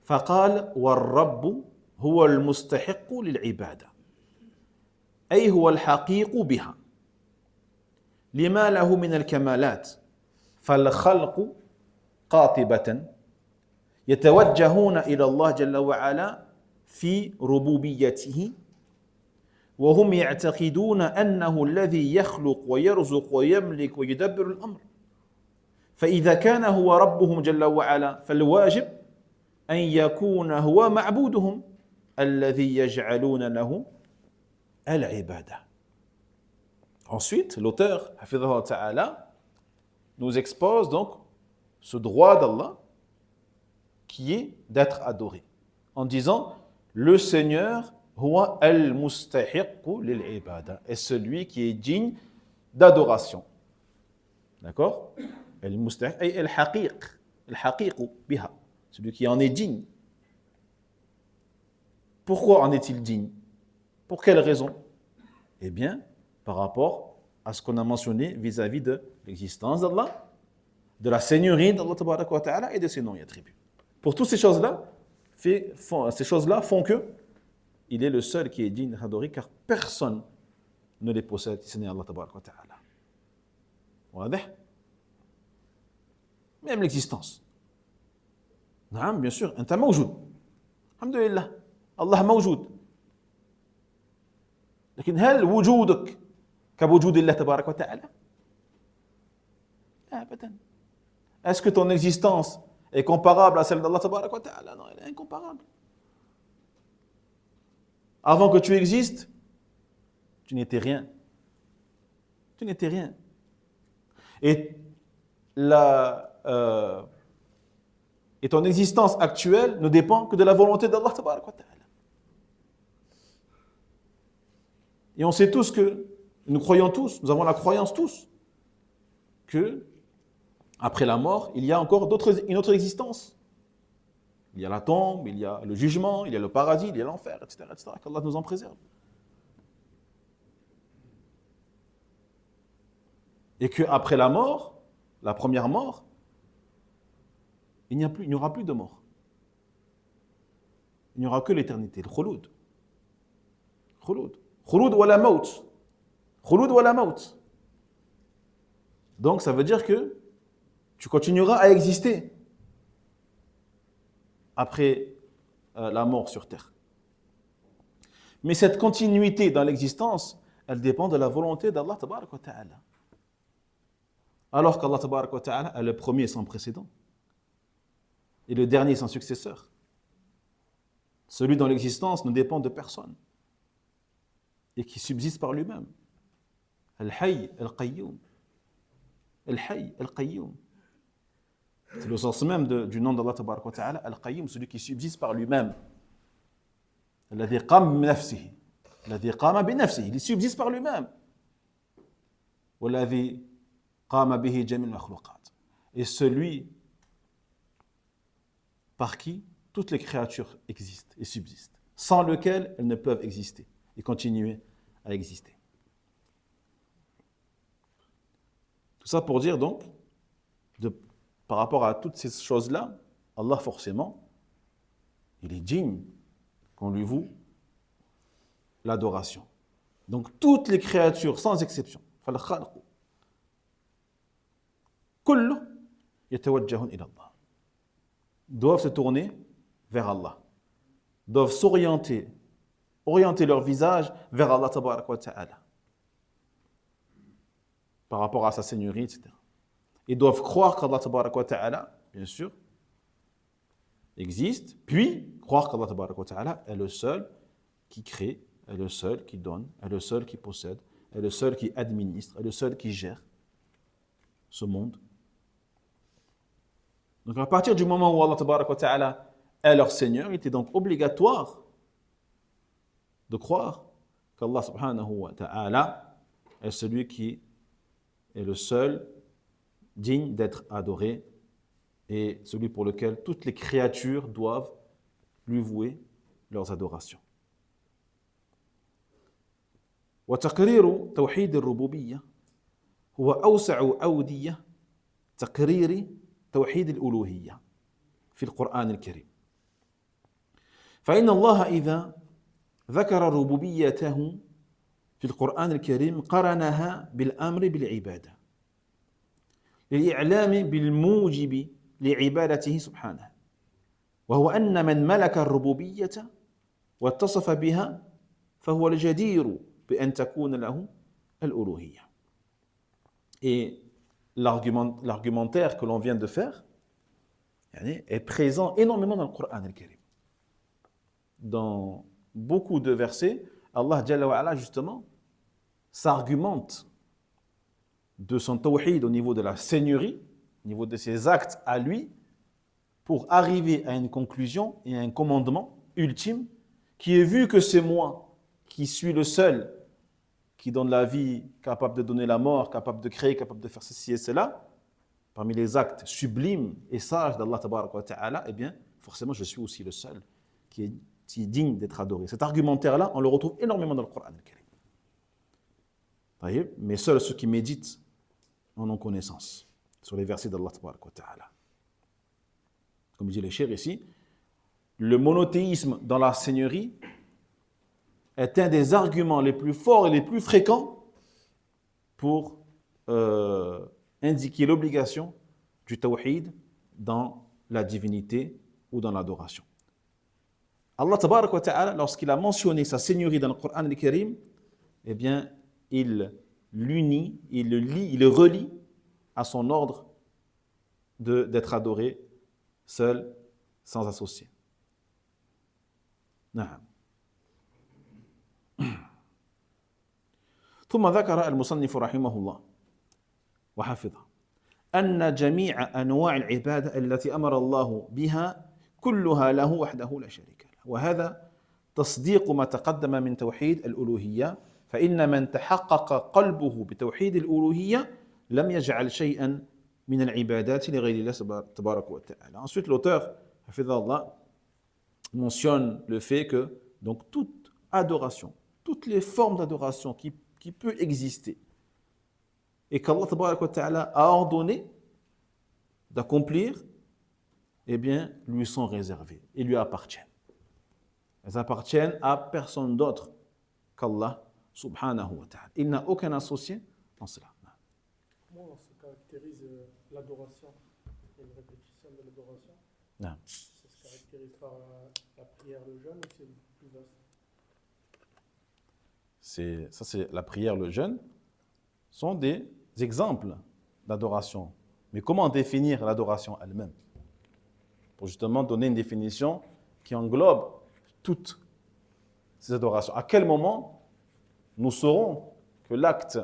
فقال والرب هو المستحق للعبادة أي هو الحقيق بها لما له من الكمالات فالخلق قاطبة يتوجهون إلى الله جل وعلا في ربوبيته وهم يعتقدون أنه الذي يخلق ويرزق ويملك ويدبر الأمر فإذا كان هو ربهم جل وعلا فالواجب أن يكون هو معبودهم الذي يجعلون له العبادة. Ensuite, l'auteur, Hafidhahu Ta'ala, nous expose donc ce droit d'Allah qui est d'être adoré en disant le Seigneur huwa al-mustahiqu lil-ibada est celui qui est digne d'adoration. D'accord? Al-mustahiq ay al-haqiq biha, celui qui en est digne. Pourquoi en est-il digne? Pour quelle raison? Eh bien, par rapport à ce qu'on a mentionné vis-à-vis de l'existence d'Allah, de la seigneurie d'Allah tabaraka wa ta'ala et de ses noms et attributs. Pour toutes ces choses-là, font que il est le seul qui est digne d'adoré car personne ne les possède, ce n'est Allah tabaraka wa ta'ala. واضح? Même l'existence. نعم, bien sûr, أنت موجود. الحمد لله. الله موجود. لكن هل وجودك كوجود الله تبارك وتعالى؟ لا أبدا. Est-ce que ton existence est comparable à celle d'Allah tabaraka wa ta'ala? Non, elle est incomparable. Avant que tu existes, tu n'étais rien. Tu n'étais rien. Et ton existence actuelle ne dépend que de la volonté d'Allah tabaraka wa ta'ala. Et on sait tous que, nous croyons tous, nous avons la croyance tous, que après la mort, il y a encore une autre existence. Il y a la tombe, il y a le jugement, il y a le paradis, il y a l'enfer, etc., etc. Qu'Allah nous en préserve. Et qu'après la mort, la première mort, il n'y aura plus de mort. Il n'y aura que l'éternité, le khulud. Khulud. Khulud wa la maut. Khulud wa la maut. Donc ça veut dire que tu continueras à exister après la mort sur terre. Mais cette continuité dans l'existence, elle dépend de la volonté d'Allah tabaraka wa ta'ala. Alors qu'Allah tabaraka wa ta'ala est le premier sans précédent et le dernier sans successeur. Celui dont l'existence ne dépend de personne et qui subsiste par lui-même. Al-Hayy al-Qayyum. Al-Hayy al-Qayyum. C'est le sens même du nom d'Allah tabaraka wa ta'ala, Al-Qayyum, celui qui subsiste par lui-même. Alladhi qama bi nafsihi. Alladhi qama bi nafsihi. Il subsiste par lui-même. Walladhi qama bihi jamil makhluqat. Et celui par qui toutes les créatures existent et subsistent, sans lequel elles ne peuvent exister et continuer à exister. Tout ça pour dire donc par rapport à toutes ces choses-là, Allah forcément, il est digne qu'on lui voue l'adoration. Donc toutes les créatures, sans exception, doivent se tourner vers Allah, doivent orienter leur visage vers Allah tabaraka wa ta'ala, par rapport à sa seigneurie, etc. Ils doivent croire qu'Allah tabaraka wa ta'ala, bien sûr, existe, puis croire qu'Allah tabaraka wa ta'ala est le seul qui crée, est le seul qui donne, est le seul qui possède, est le seul qui administre, est le seul qui gère ce monde. Donc à partir du moment où Allah tabaraka wa ta'ala est leur Seigneur, il était donc obligatoire de croire qu'Allah subhanahu wa ta'ala est celui qui est le seul digne d'être adoré et celui pour lequel toutes les créatures doivent lui vouer leurs adorations. وتقرير توحيد الربوبية هو أوسع أودية تقرير توحيد الألوهية في القرآن الكريم. فإن الله إذا ذكر ربوبيته في القرآن الكريم قرنها بالأمر بالعبادة للإعلام بالموجب لعبادته سبحانه، وهو أن من ملك الربوبية واتصف بها فهو الجدير بأن تكون له الألوهية. Et l'argumentaire que l'on vient de faire est présent énormément dans le Coran al-Karim. Dans beaucoup de versets, Allah Jalla wa Ala, justement, s'argumente de son tawhid au niveau de la seigneurie, au niveau de ses actes à lui, pour arriver à une conclusion et à un commandement ultime qui est vu que c'est moi qui suis le seul qui donne la vie, capable de donner la mort, capable de créer, capable de faire ceci et cela, parmi les actes sublimes et sages d'Allah tabaraka wa ta'ala, eh bien, forcément, je suis aussi le seul qui est digne d'être adoré. Cet argumentaire-là, on le retrouve énormément dans le Coran al-Karim. Mais seuls ceux qui méditent en ont connaissance sur les versets d'Allah tabaraka wa ta'ala. Comme dit les chers ici, le monothéisme dans la seigneurie est un des arguments les plus forts et les plus fréquents pour indiquer l'obligation du tawhid dans la divinité ou dans l'adoration. Allah tabaraka wa ta'ala, lorsqu'il a mentionné sa seigneurie dans le Coran al-Karim, eh bien, il l'unit, il le lie, il le relie à son ordre d'être adoré seul, sans associé. نعم. ثم ذكر المصنف رحمه الله وحفظه أن جميع أنواع العبادة التي أمر الله بها كلها له وحده لا شريك له، وهذا تصديق ما تقدم من توحيد الألوهية، فإن من تحقق قلبه بتوحيد الألوهية لم يجعل شيئا من العبادات لغير الله تبارك وتعالى. Ensuite, l'auteur, حفظه الله, mentionne le fait que donc toute adoration, toutes les formes d'adoration qui peut exister et qu'Allah tabaraka wa ta'ala a ordonné d'accomplir, eh bien, lui sont réservées et lui appartiennent. Elles appartiennent à personne d'autre qu'Allah subhanahu wa ta'ala. Il n'a aucun associé dans cela. Comment on se caractérise l'adoration et une répétition de l'adoration? Non. Ça se caractérise par la prière, le jeûne, ou c'est plus vaste? C'est la prière, le jeûne, sont des exemples d'adoration. Mais comment définir l'adoration elle-même? Pour justement donner une définition qui englobe toutes ces adorations. À quel moment nous saurons que l'acte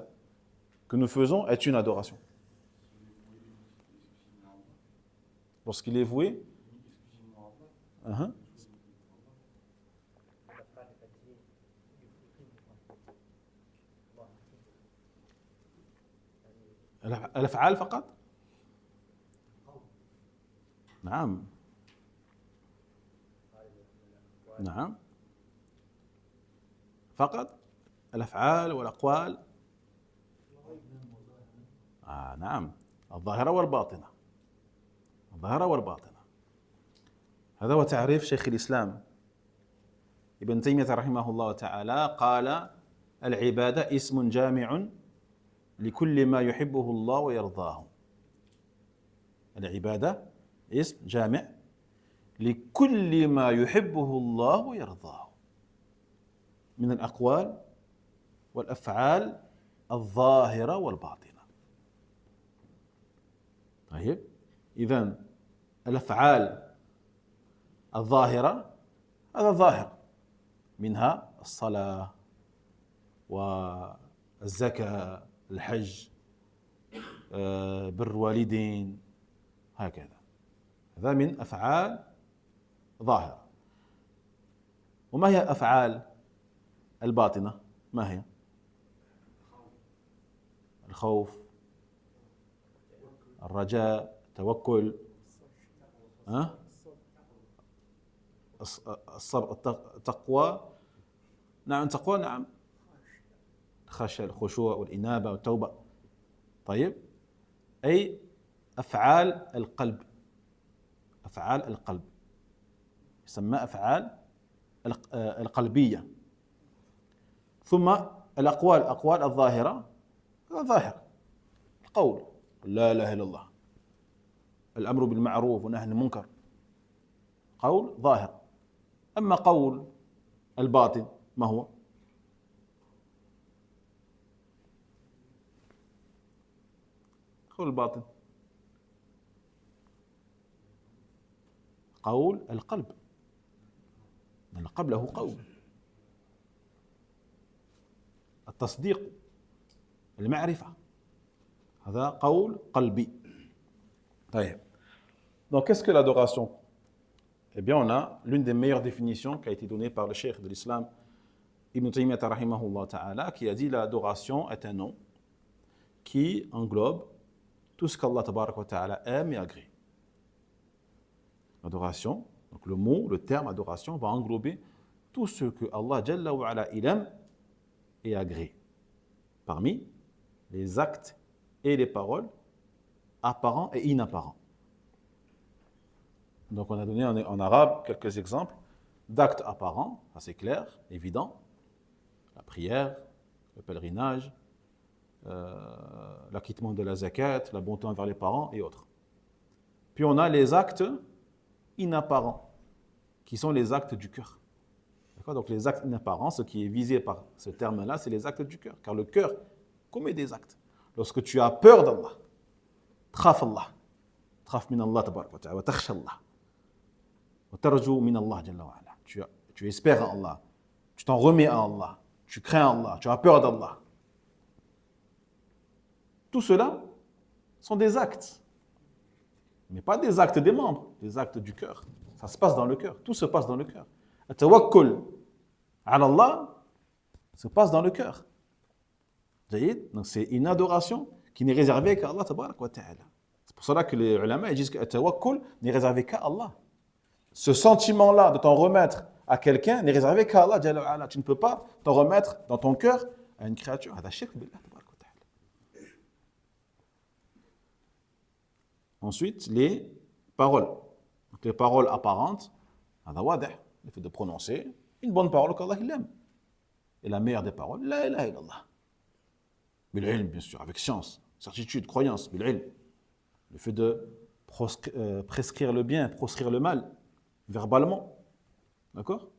que nous faisons est une adoration? Lorsqu'il est voué الأفعال فقط؟ نعم نعم فقط الأفعال والأقوال نعم الظاهرة والباطنة الظاهرة والباطنة. هذا هو تعريف شيخ الإسلام ابن تيمية رحمه الله تعالى. قال العبادة اسم جامع لكل ما يحبه الله ويرضاه. العبادة اسم جامع لكل ما يحبه الله ويرضاه من الأقوال والأفعال الظاهرة والباطنة. طيب، إذن الأفعال الظاهرة هذا ظاهر، منها الصلاة والزكاة، الحج، بر الوالدين، هكذا. هذا من أفعال ظاهرة. وما هي أفعال الباطنة؟ ما هي؟ الخوف، الرجاء، التوكل، الصبر، التقوى. نعم، التقوى، نعم، الخشية، الخشوع والإنابة والتوبة. طيب، أي أفعال القلب. أفعال القلب يسمى أفعال القلبية. ثم الأقوال الظاهرة، هذا ظاهر، القول لا إله إلا الله، الأمر بالمعروف والنهي عن المنكر، قول ظاهر. أما قول الباطن ما هو؟ قول الباطن قول القلب، لأن القلب له قول، التصديق، المعرفة، هذا قول قلبي. طيب. Donc, qu'est-ce que l'adoration? Eh bien, on a l'une des meilleures définitions qui a été donnée par le cheikh de l'islam, Ibn Taymiyyah rahimahullah ta'ala, qui a dit l'adoration est un nom qui englobe tout ce qu'Allah tabarak wa ta'ala aime et agrée. L'adoration, donc le mot, le terme adoration va englober tout ce que Allah Jalla wa ala il aime et agrée, parmi les actes et les paroles apparents et inapparents. Donc on a donné en arabe quelques exemples d'actes apparents, assez clair, évident, la prière, le pèlerinage, l'acquittement de la zakat, la bonté envers les parents et autres. Puis on a les actes inapparents, qui sont les actes du cœur. D'accord? Donc les actes inapparents, ce qui est visé par ce terme-là, c'est les actes du cœur, car le cœur commet des actes. Lorsque tu as peur d'Allah, تخاف الله, تخاف من الله تبارك وتعالى, وتخشى الله, وترجو من الله جل وعلا. Tu espères en Allah, tu t'en remets à Allah, tu crains Allah, tu as peur d'Allah. Tout cela sont des actes, mais pas des actes des membres, des actes du cœur. Ça se passe dans le cœur, tout se passe dans le cœur. At-tawakkul ala Allah se passe dans le cœur. Donc c'est une adoration qui n'est réservée qu'à Allah tabarak wa ta'ala. C'est pour cela que les ulama disent que at-tawakkul n'est réservé qu'à Allah. Ce sentiment-là de t'en remettre à quelqu'un n'est réservé qu'à Allah jalla wa ala. Tu ne peux pas t'en remettre dans ton cœur à une créature. Hada shirk billah tabarak wa ta'ala. Ensuite, les paroles. Donc, les paroles apparentes, le fait de prononcer une bonne parole qu'Allah il aime. Et la meilleure des paroles, la ilaha illallah. Bil-ilm, bien sûr, avec science, certitude, croyance, bil-ilm. Le fait de prescrire le bien, proscrire le mal, verbalement. D'accord?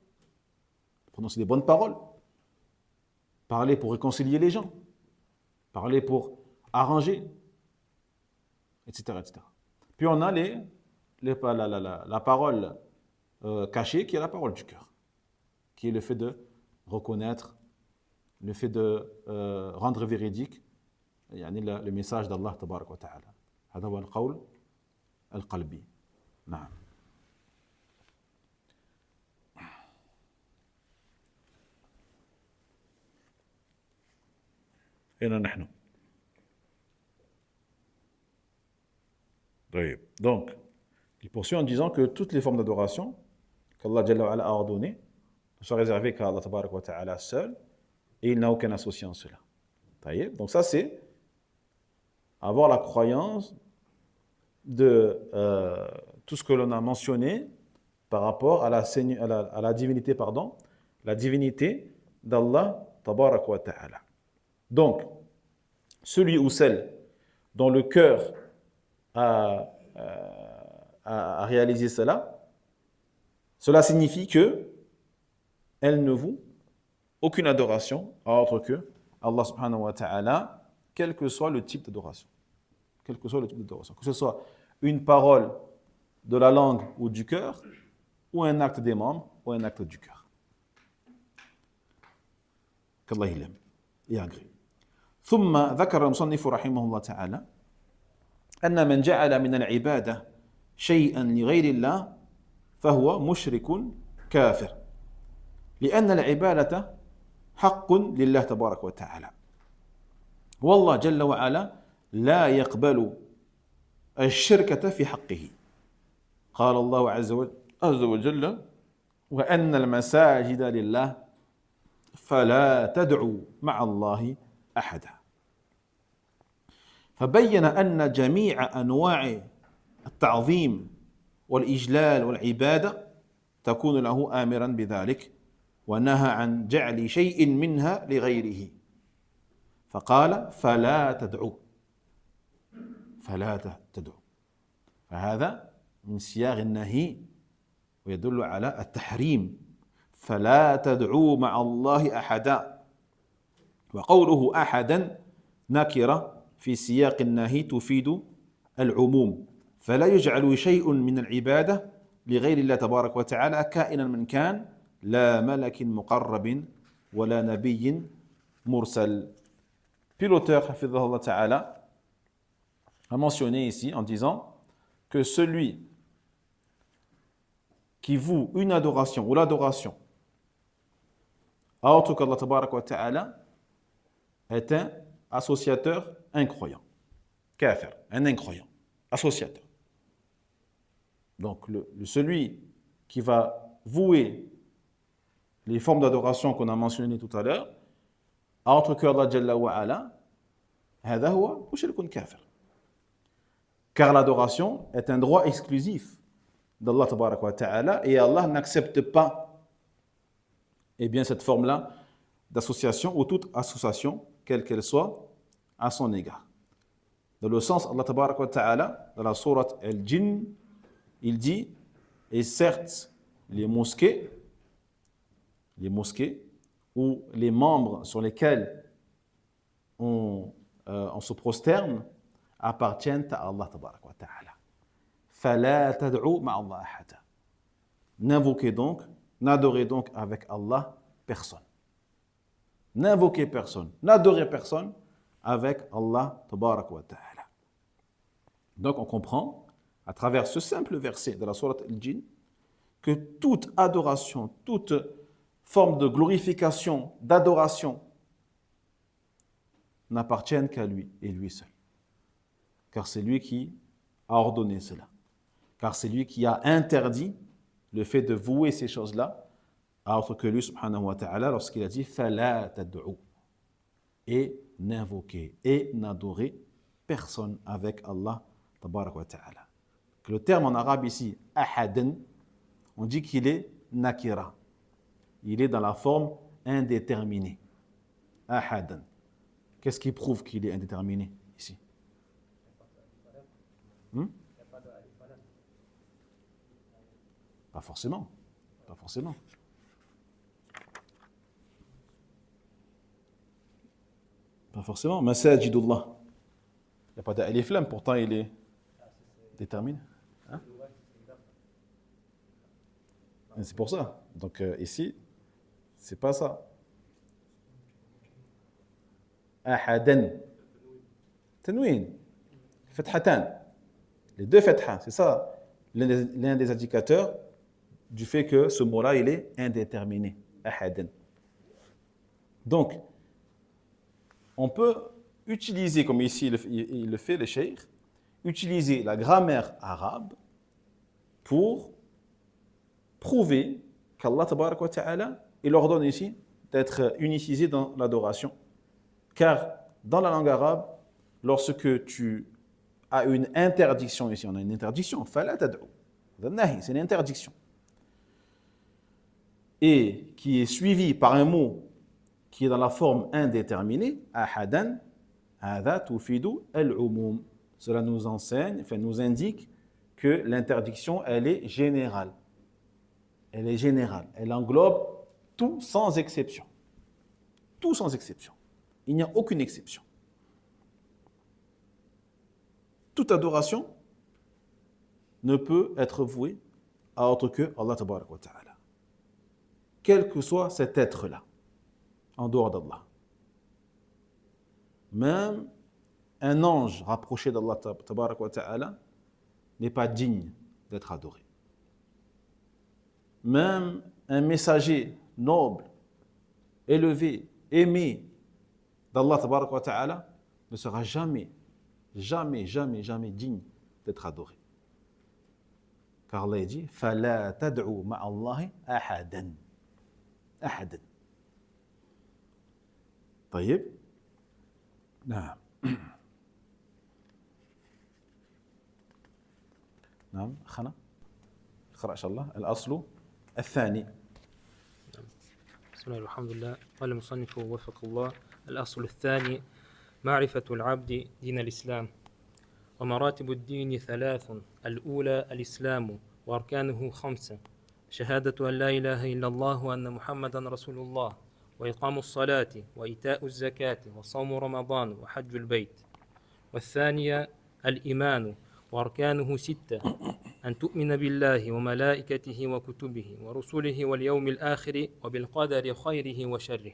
Prononcer des bonnes paroles. Parler pour réconcilier les gens. Parler pour arranger, etc., etc. Puis on a la parole cachée, qui est la parole du cœur, qui est le fait de reconnaître, le fait de rendre véridique le message d'Allah tabarak wa ta'ala. هذا هو القول القلبي. نعم. أين نحن؟ طيب. Donc, il poursuit en disant que toutes les formes d'adoration qu'Allah Jalla wa Ala a ordonnées ne sont réservées qu'à Allah tabarak wa ta'ala seul, et il n'a aucun associé en cela. Donc ça, c'est avoir la croyance de tout ce que l'on a mentionné par rapport à la divinité, la divinité d'Allah tabarak wa ta'ala. Donc, celui ou celle dont le cœur a réalisé cela, cela signifie que elle ne voue aucune adoration à autre que Allah subhanahu wa ta'ala, quel que soit le type d'adoration. Quel que soit le type d'adoration. Que ce soit une parole de la langue ou du cœur, ou un acte des membres, ou un acte du cœur. Qu'Allah il aime et agrée. ثم ذكر المصنف رحمه الله تعالى أن من جعل من العبادة شيئا لغير الله فهو مشرك كافر لأن العبادة حق لله تبارك وتعالى والله جل وعلا لا يقبل الشركة في حقه قال الله عز وجل وأن المساجد لله فلا تدعوا مع الله أحدا فبين أن جميع أنواع التعظيم والإجلال والعبادة تكون له آمرا بذلك ونهى عن جعل شيء منها لغيره فقال فلا تدعوا فهذا من سياق النهي ويدل على التحريم فلا تدعوا مع الله أحدا وقوله أحدا نكرة في سياق النهي تفيد العموم فلا يجعل شيء من العبادة لغير الله تبارك وتعالى كائنا من كان لا ملك مقرب ولا نبي مرسل. Puis l'auteur, hafidhahullah ta'ala, a mentionné ici en disant que celui qui voue une adoration ou l'adoration à autre qu'Allah tabarak wa ta'ala est un associateur incroyant. Kafir, un incroyant, associateur. Donc celui qui va vouer les formes d'adoration qu'on a mentionnées tout à l'heure à autre qu'Allah Jalla wa Ala, هذا هو مشرك كافر. Car l'adoration est un droit exclusif d'Allah tabarak wa ta'ala et Allah n'accepte pas cette forme-là d'association ou toute association, quelle qu'elle soit, à son égard. Dans le sens, Allah tabarak wa ta'ala, dans la sourate Al-Jinn, il dit, et certes, les mosquées ou les membres sur lesquels on se prosterne appartiennent à Allah tabarak wa ta'ala. فَلَا تَدْعُوا مَعَ اللَّهِ أَحَدًا. N'adorez donc avec Allah personne. N'invoquez personne, n'adorez personne avec Allah tabarak wa ta'ala. Donc on comprend à travers ce simple verset de la sourate Al-Jinn que toute adoration, toute forme de glorification, d'adoration n'appartiennent qu'à lui et lui seul. Car c'est lui qui a ordonné cela. Car c'est lui qui a interdit le fait de vouer ces choses-là à autre que lui subhanahu wa ta'ala lorsqu'il a dit « Fala tad'u » et n'invoquer et n'adorer personne avec Allah tabarak wa ta'ala. Le terme en arabe ici, « ahadan », on dit qu'il est « nakira ». Il est dans la forme indéterminée. « Ahadan ». Qu'est-ce qui prouve qu'il est indéterminé ici? Pas forcément. Pas forcément. Pas forcément. Masajidullah. Il n'y a pas d'alif lam, pourtant il est déterminé. Hein? C'est pour ça. Donc ici, c'est pas ça. Ahadan. Tanwin. Fathatan. Les deux fatha, c'est ça l'un des indicateurs du fait que ce mot-là, il est indéterminé. Ahadan. Donc, on peut utiliser, comme ici il le fait le cheikh, utiliser la grammaire arabe pour prouver qu'Allah tabarak wa ta'ala, il ordonne ici d'être unicisé dans l'adoration. Car dans la langue arabe, lorsque tu a une interdiction, ici on a une interdiction, فَلَا تَدْعُوا. C'est une interdiction. Et qui est suivi par un mot qui est dans la forme indéterminée, ahadan, hadha tufidu al-umum. Cela nous enseigne, enfin nous indique que l'interdiction, elle est générale. Elle est générale. Elle englobe tout sans exception. Tout sans exception. Il n'y a aucune exception. Toute adoration ne peut être vouée à autre que Allah tabaraka wa ta'ala. Quel que soit cet être-là, en dehors d'Allah. Même un ange rapproché d'Allah tabaraka wa ta'ala n'est pas digne d'être adoré. Même un messager noble, élevé, aimé d'Allah tabaraka wa ta'ala ne sera jamais digne d'être adoré. Car Allah dit فَلَا تَدْعُوا مَعَ اللَّهِ أَحَدًا. طيب نعم نعم أخنا اقرأ إن شاء الله الأصل الثاني. بسم الله والحمد لله. قال المصنف وفق الله: الأصل الثاني معرفة العبد دين الإسلام. ومراتب الدين ثلاث: الأولى الإسلام وأركانه 5: شهادة أن لا إله إلا الله وأن محمدا رسول الله، وإقام الصلاة، وإيتاء الزكاة، وصوم رمضان، وحج البيت. والثانية الإيمان وأركانه 6: أن تؤمن بالله وملائكته وكتبه ورسله واليوم الآخر وبالقدر خيره وشره.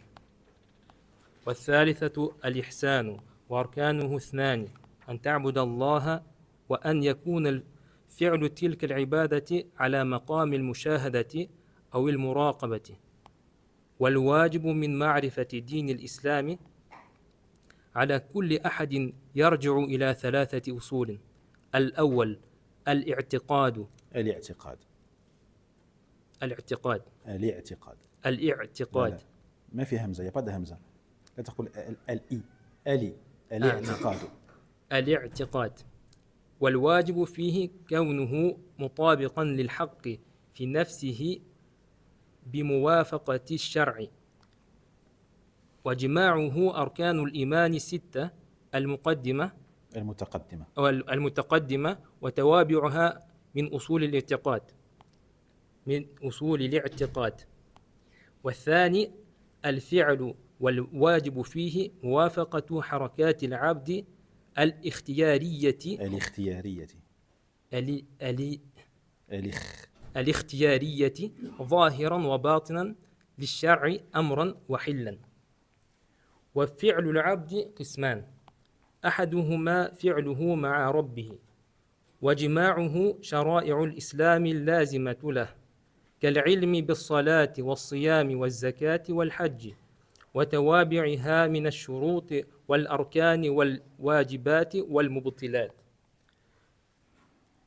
والثالثة الإحسان وأركانه 2: أن تعبد الله وأن يكون فعل تلك العبادة على مقام المشاهدة أو المراقبة. والواجب من معرفة دين الإسلام على كل أحد يرجع إلى 3 أصول: الأول الاعتقاد. لا. ما في همزة، يا بعد همزة، لا تقول الاعتقاد. والواجب فيه كونه مطابقا للحق في نفسه بموافقة الشرع. وجماعه أركان الإيمان 6: المتقدمة وتوابعها من أصول الاعتقاد. والثاني الفعل، والواجب فيه موافقة حركات العبد الاختيارية ظاهرا وباطنا للشرع أمرا وحلا. وفعل العبد قسمان: أحدهما فعله مع ربه، وجماعه شرائع الإسلام اللازمة له، كالعلم بالصلاة والصيام والزكاة والحج، وتوابعها من الشروط والأركان والواجبات والمبطلات.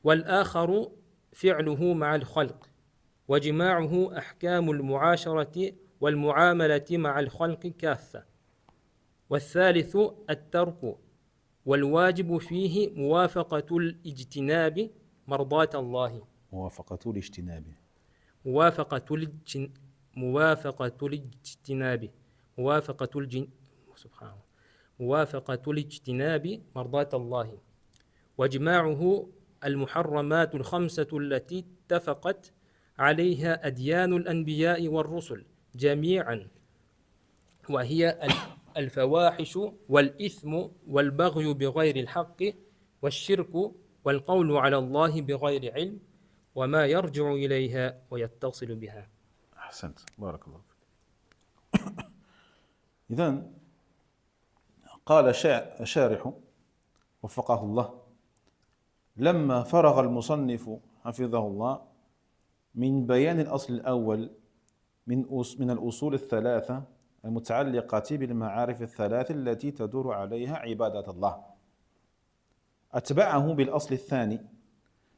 والآخر فعله مع الخلق، وجماعه أحكام المعاشرة والمعاملة مع الخلق كافة. والثالث الترك، والواجب فيه موافقة الاجتناب مرضاة الله. موافقة الاجتناب مرضاة الله. وجماعه المحرمات 5 التي اتفقت عليها أديان الأنبياء والرسل جميعا، وهي الفواحش والإثم والبغي بغير الحق والشرك والقول على الله بغير علم وما يرجع إليها ويتصل بها. أحسنت، بارك الله فيك. إذن قال الشارح وفقه الله: لما فرغ المصنف حفظه الله من بيان الأصل الأول من الأصول 3 المتعلقة بالمعارف 3 التي تدور عليها عبادة الله، أتبعه بالأصل الثاني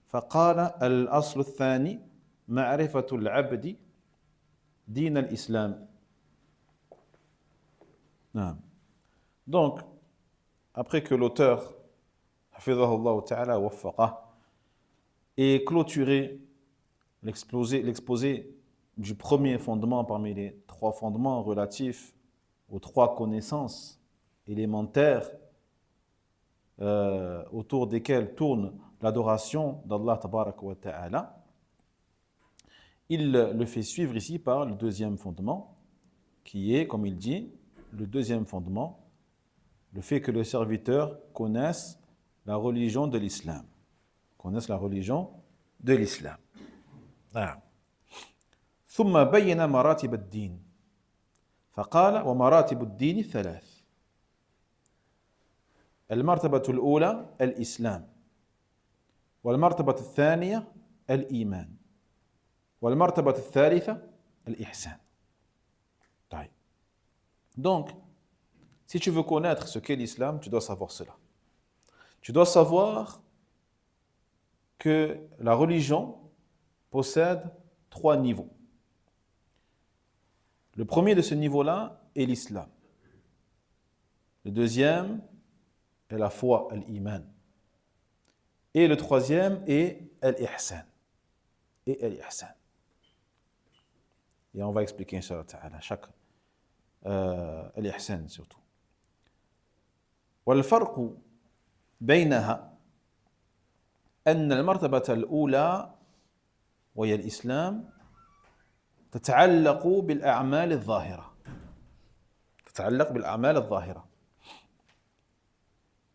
فقال: الأصل الثاني معرفة العبد دين الإسلام. Donc, après que l'auteur hafidhahullah ta'ala wa waffaqah, et clôturer l'exposé du premier fondement parmi les 3 fondements relatifs aux 3 connaissances élémentaires autour desquelles tourne l'adoration d'Allah tabaraka wa ta'ala. Il le fait suivre ici par le deuxième fondement, qui est, comme il dit, le deuxième fondement, le fait que le serviteur connaisse la religion de l'islam. Connaisse la religion de l'islam. ثم بين مراتب الدين فقال ومراتب الدين 3. المرتبة الأولى الإسلام، والمرتبة الثانية الإيمان، والمرتبة الثالثة الإحسان. طيب. Donc, si tu veux connaître ce qu'est l'islam, tu dois savoir cela. Tu dois savoir que la religion possède 3 niveaux. Le premier de ce niveau-là est l'islam. Le deuxième est la foi, l'iman. Et le troisième est l'ihsan. Et on va expliquer, Inch'Allah ta'ala, chaque l'ihsan surtout. والفرق بينها أن المرتبة الأولى وهي الإسلام تتعلق بالأعمال الظاهرة.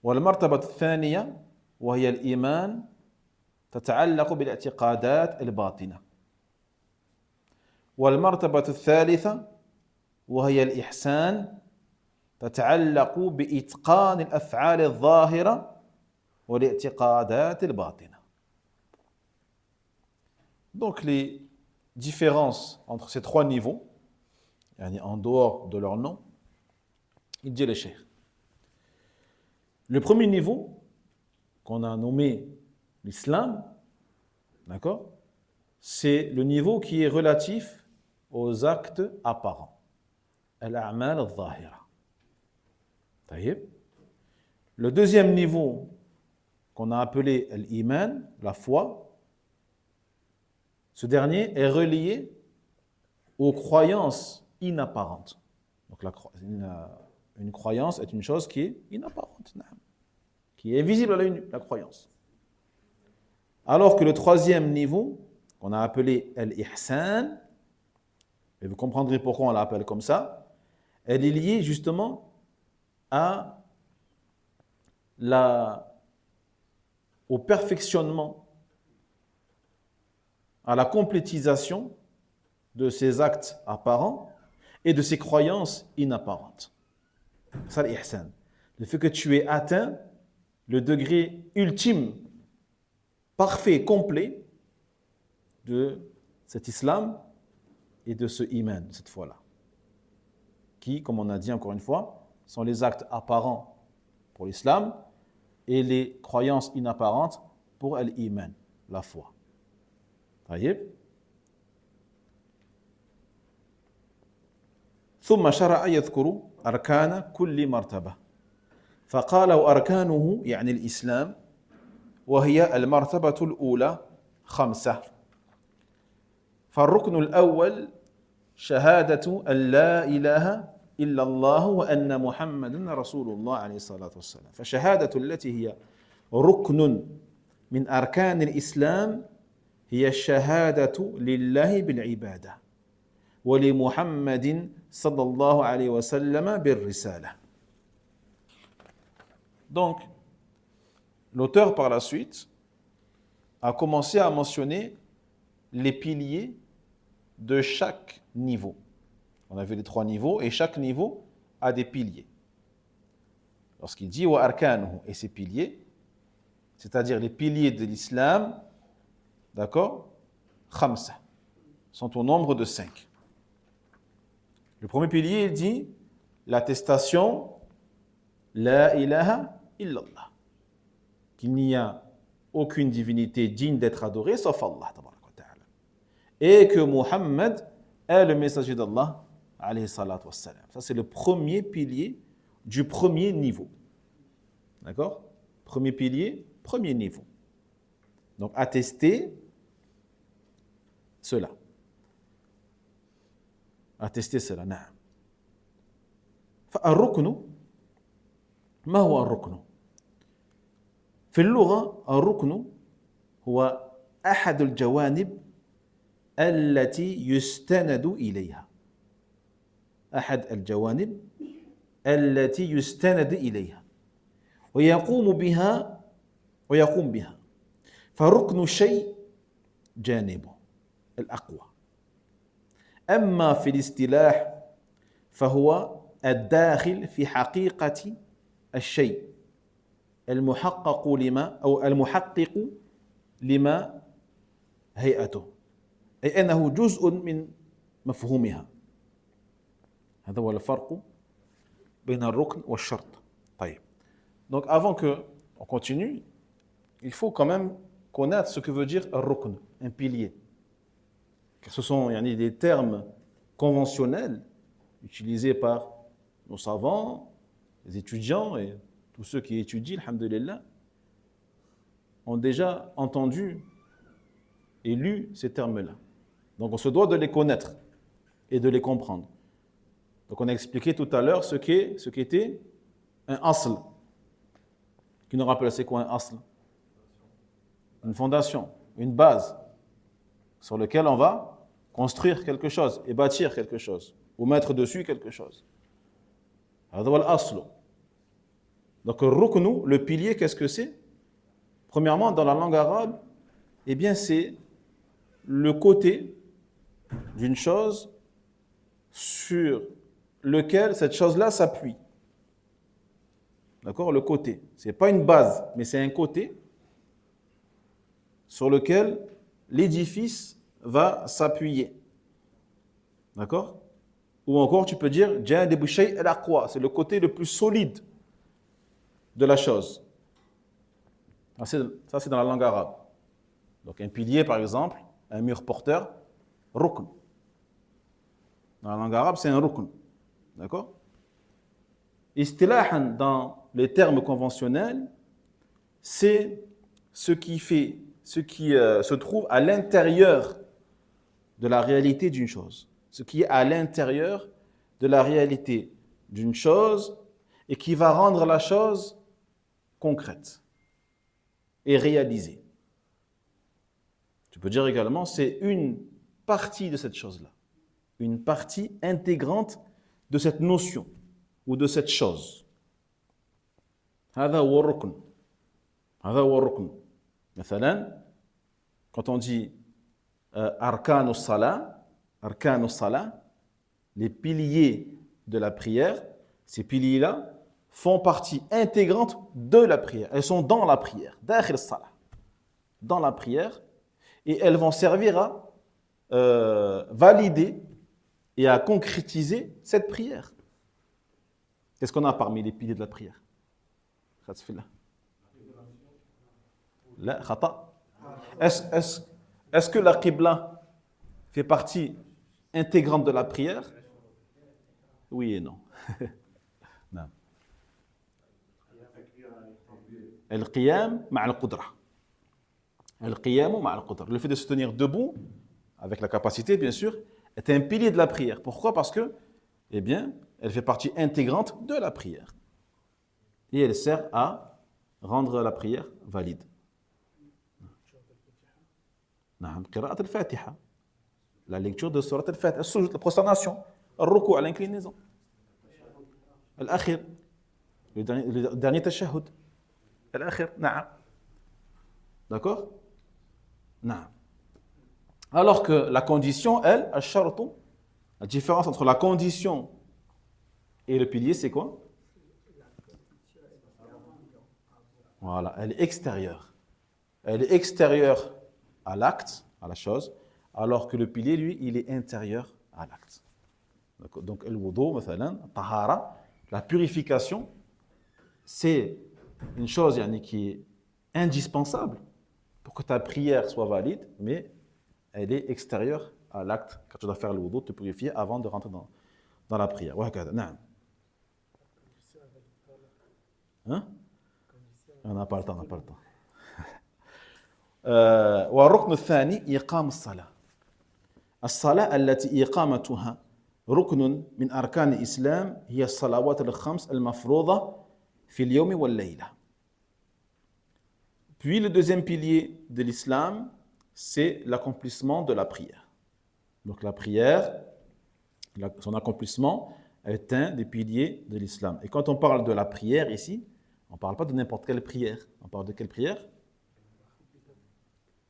والمرتبة الثانية وهي الإيمان تتعلق بالاعتقادات الباطنة. والمرتبة الثالثة وهي الإحسان تتعلق بإتقان الأفعال الظاهرة والاعتقادات الباطنة. Donc les différences entre ces 3 niveaux, en dehors de leur nom, il dit le cheikh. Le premier niveau, qu'on a nommé l'islam, d'accord, c'est le niveau qui est relatif aux actes apparents. Al-a'mal al-zahira. Le deuxième niveau, qu'on a appelé l'iman, la foi, ce dernier est relié aux croyances inapparentes. Donc une croyance est une chose qui est inapparente, qui est visible à l'œil nu, la croyance. Alors que le troisième niveau, qu'on a appelé l'ihsan, et vous comprendrez pourquoi on l'appelle comme ça, elle est liée justement au perfectionnement, à la complétisation de ces actes apparents et de ces croyances inapparentes. C'est ça l'ihsan. Le fait que tu aies atteint le degré ultime, parfait, complet de cet islam et de ce iman, cette foi-là. Qui, comme on a dit encore une fois, sont les actes apparents pour l'islam et les croyances inapparentes pour l'iman, la foi. طيب. ثم شرع يذكر أركان كل مرتبة فقال وأركانه يعني الإسلام وهي المرتبة الأولى 5. فالركن الأول شهادة أن لا إله إلا الله وأن محمدا رسول الله عليه الصلاة والسلام. فشهادة التي هي ركن من أركان الإسلام هي الشهادة لله بالعبادة ولمحمد صلى الله عليه وسلم بالرسالة. Donc, l'auteur par la suite a commencé à mentionner les piliers de chaque niveau. On a vu les 3 niveaux et chaque niveau a des piliers. Lorsqu'il dit wa arkanuhu et ses piliers, c'est-à-dire les piliers de l'islam, d'accord, khamsa, sont au nombre de 5. Le premier pilier, il dit l'attestation la ilaha illallah, qu'il n'y a aucune divinité digne d'être adorée sauf Allah et que Muhammad est le messager d'Allah alayhi salatu wassalam. Ça c'est le premier pilier du premier niveau. D'accord? Premier pilier, premier niveau. Donc, attester cela. Attester cela, نعم. فالركن ما هو الركن؟ في اللغة الركن هو أحد الجوانب التي يستند إليها. أحد الجوانب التي يستند إليها ويقوم بها فركن الشيء جانبه الأقوى. أما في الاصطلاح فهو الداخل في حقيقة الشيء المحقق لما هيئته، أي أنه جزء من مفهومها. هذا هو الفرق بين الركن والشرط. طيب. Donc avant qu'on continue, il faut quand même connaître ce que veut dire un rukn, un pilier. Car ce sont des termes conventionnels utilisés par nos savants, les étudiants et tous ceux qui étudient, alhamdulillah, ont déjà entendu et lu ces termes-là. Donc on se doit de les connaître et de les comprendre. Donc on a expliqué tout à l'heure ce qu'était un asl. Qui nous rappelle c'est quoi un asl? Une fondation, une base sur laquelle on va construire quelque chose et bâtir quelque chose ou mettre dessus quelque chose. هذا هو الأصل. Donc le pilier, qu'est-ce que c'est? Premièrement, dans la langue arabe, eh bien c'est le côté d'une chose sur lequel cette chose-là s'appuie. D'accord? Le côté. Ce n'est pas une base, mais c'est un côté sur lequel l'édifice va s'appuyer. D'accord? Ou encore, tu peux dire, janib shay al-aqwa, c'est le côté le plus solide de la chose. Ça, c'est dans la langue arabe. Donc, un pilier, par exemple, un mur porteur, rukn. Dans la langue arabe, c'est un rukn. D'accord? Istilahan, dans les termes conventionnels, c'est ce qui se trouve à l'intérieur de la réalité d'une chose. Ce qui est à l'intérieur de la réalité d'une chose et qui va rendre la chose concrète et réalisée. Tu peux dire également, c'est une partie de cette chose-là, une partie intégrante de cette notion ou de cette chose. هذا هو الركن. هذا هو الركن. مثلا, quand on dit أركان الصلاة, les piliers de la prière, ces piliers-là font partie intégrante de la prière. Elles sont dans la prière, داخل الصلاة, dans la prière, et elles vont servir à valider et à concrétiser cette prière. Qu'est-ce qu'on a parmi les piliers de la prière? Est-ce que la qibla fait partie intégrante de la prière? Oui et non. Non. Al-qiyam ma'a al-qudra. Al-qiyam ma'a al-qudra. Le fait de se tenir debout, avec la capacité bien sûr, est un pilier de la prière. Pourquoi? Parce que, eh bien, elle fait partie intégrante de la prière. Et elle sert à rendre la prière valide. نعم قراءة الفاتحة, la lecture de Surat al-Fatiha, la prosternation, الركوع, l'inclinaison, الأخير, le dernier tashahhud, الأخير, نعم. D'accord? نعم. Alors que la condition, elle, الشرط, la différence entre la condition et le pilier, c'est quoi? Voilà, elle est extérieure. Elle est extérieure à l'acte, à la chose, alors que le pilier, lui, il est intérieur à l'acte. Donc, le wudu, tahara, la purification, c'est une chose qui est indispensable pour que ta prière soit valide, mais elle est extérieure à l'acte. Quand tu dois faire le wudu, te purifier avant de rentrer dans la prière. Hein? On n'a pas le temps, on n'a pas le temps. والركن الثاني إقام الصلاة. الصلاة التي إقامتها ركن من أركان الإسلام هي الصلوات الخمس المفروضة في اليوم والليلة. Puis le deuxième pilier de l'islam, c'est l'accomplissement de la prière. Donc la prière, son accomplissement est un des piliers de l'islam. Et quand on parle de la prière ici, on ne parle pas de n'importe quelle prière. On parle de quelle prière?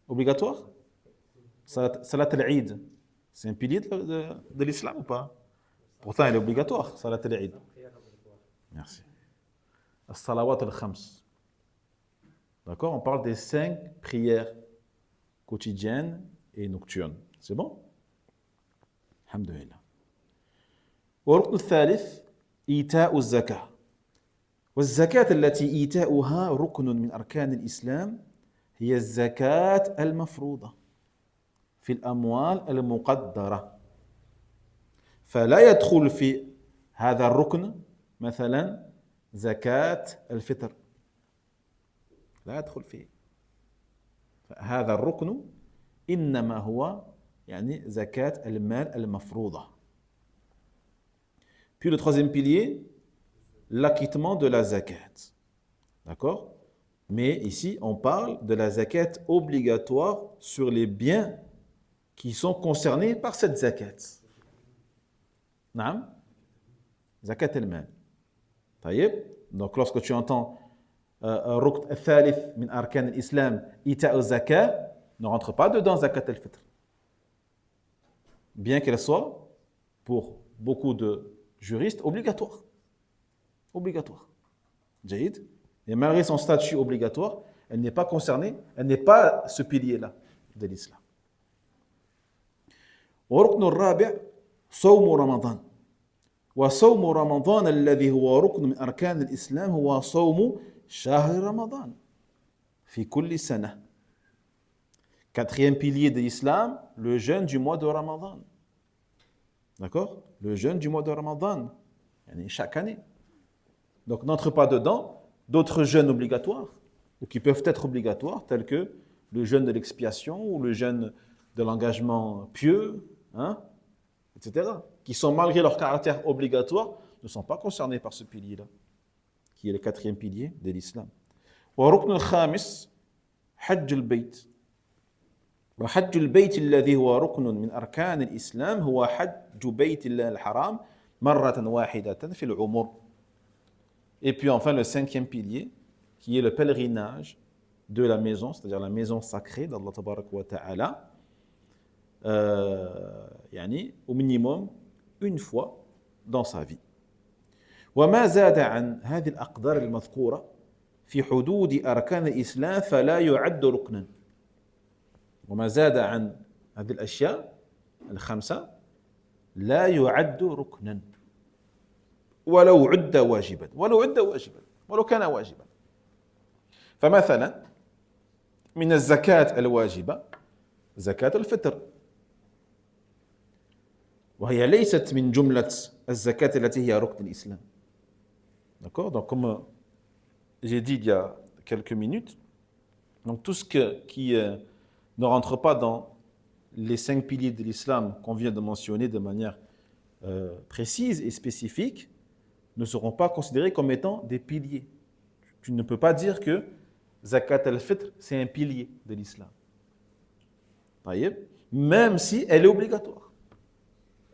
Obligatoire? Salat al-Eid. C'est un pilier de l'islam ou pas? Pourtant, elle est obligatoire, Salat al-Eid. Merci. As-salawat al-khams. D'accord? On parle des 5 prières quotidiennes et nocturnes. C'est bon? Alhamdulillah. والركن الثالث إيتاء الزكاة. والزكاة التي إيتاؤها ركن من أركان الإسلام هي الزكاة المفروضة في الأموال المقدرة. فلا يدخل في هذا الركن مثلا زكاة الفطر. لا يدخل فيه. هذا الركن إنما هو يعني زكاة المال المفروضة. Puis le troisième pilier, l'acquittement de la zakat. D'accord? Mais ici, on parle de la zakat obligatoire sur les biens qui sont concernés par cette zakat. Naam? Zakat al-mal. طيب? Donc lorsque tu entends الركن الثالث من أركان الإسلام إيتاء الزكاة, ne rentre pas dedans zakat al-fitr. Bien qu'elle soit, pour beaucoup de juristes, obligatoire. Obligatoire. Jaïd. Et malgré son statut obligatoire, elle n'est pas concernée, elle n'est pas ce pilier-là de l'islam. والركن الرابع صوم رمضان. وصوم رمضان الذي هو ركن من أركان الإسلام هو صوم شهر رمضان في كل سنة. Quatrième pilier de l'islam, le jeûne du mois de Ramadan. D'accord? Le jeûne du mois de Ramadan, chaque année. Donc n'entre pas dedans d'autres jeûnes obligatoires, ou qui peuvent être obligatoires, tels que le jeûne de l'expiation ou le jeûne de l'engagement pieux, etc., qui sont malgré leur caractère obligatoire, ne sont pas concernés par ce pilier-là, qui est le quatrième pilier de l'islam. وركن الخامس حج البيت. وحج البيت الذي هو ركن من أركان الإسلام هو حج بيت الله الحرام مرة واحدة في العمر. Et puis enfin le cinquième pilier, qui est le pèlerinage de la maison, c'est-à-dire la maison sacrée d'Allah Tabarak wa Ta'ala, au minimum une fois dans sa vie. وما زاد عن هذه الأقدار المذكورة في حدود أركان الإسلام فلا يعد ركنا. وما زاد عن هذه الأشياء الخمسة لا يعد ركنا ولو عد واجبا ولو كان واجبا. فمثلا من الزكاة الواجبة زكاة الفطر، وهي ليست من جملة الزكاة التي هي ركن الإسلام. D'accord? Donc comme j'ai dit il y a quelques minutes, donc tout ce qui ne rentre pas dans les 5 piliers de l'islam qu'on vient de mentionner de manière précise et spécifique ne seront pas considérés comme étant des piliers. Tu ne peux pas dire que zakat al-fitr c'est un pilier de l'islam. Même si elle est obligatoire.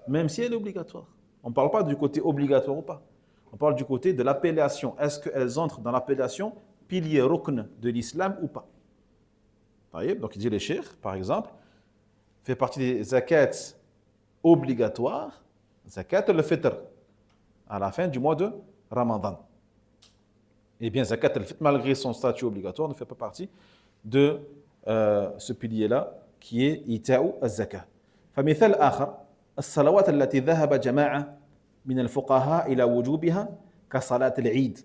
Même si elle est obligatoire. On ne parle pas du côté obligatoire ou pas. On parle du côté de l'appellation. Est-ce qu'elles entrent dans l'appellation pilier rukn de l'islam ou pas? Donc il dit les cheikh, par exemple, fait partie des zakats obligatoires, zakat al-fitr, à la fin du mois de Ramadan. Eh bien, zakat al-fitr, malgré son statut obligatoire, ne fait pas partie de ce pilier-là, qui est ita'u al-zakat. فمثال آخر الصلوات التي ذهب جماعة من الفقهاء إلى وجوبها كصلاة العيد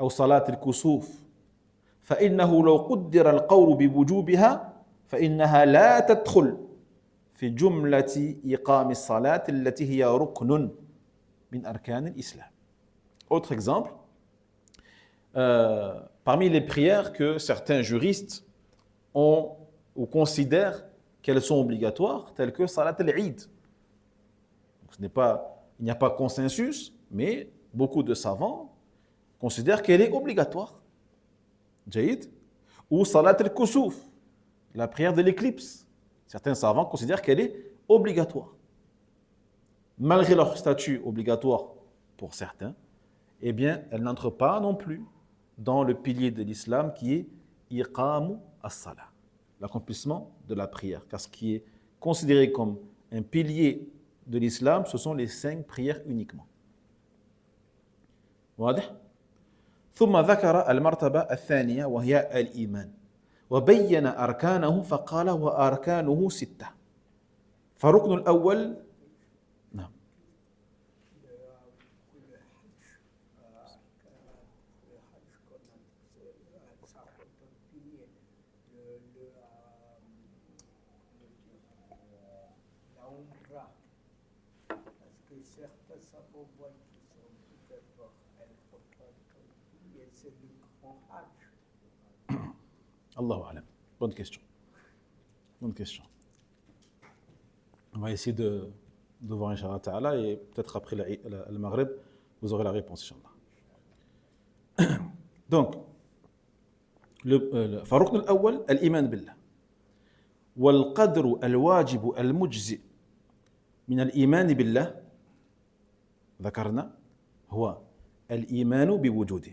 أو صلاة الكسوف فإنه لو قدر القول بوجوبها فإنها لا تدخل في جملة إقام الصلاة التي هي ركن من أركان الإسلام. Autre exemple, parmi les prières que certains juristes ont ou considèrent qu'elles sont obligatoires, telles que Salat al-Eid. Il n'y a pas consensus, mais beaucoup de savants considèrent qu'elle est obligatoire. Jaïd. Ou Salat al-Kusuf, la prière de l'éclipse. Certains savants considèrent qu'elle est obligatoire. Malgré leur statut obligatoire pour certains, eh bien, elle n'entre pas non plus dans le pilier de l'islam qui est Iqamu as-Salah, l'accomplissement de la prière. Car ce qui est considéré comme un pilier de l'islam, ce sont les 5 prières uniquement. واضح؟ ثم ذكر المرتبة الثانية وهي الإيمان وبين أركانه فقال وأركانه 6. فالركن الأول نعم Allahu alam. Bonne question. Bonne question. On va essayer de voir Inch'Allah Ta'ala et peut-être après le Maghreb, vous aurez la réponse Inch'Allah. Donc, فالركن الأول الإيمان بالله والقدر الواجب المجزئ من الإيمان بالله ذكرنا هو الإيمان بوجوده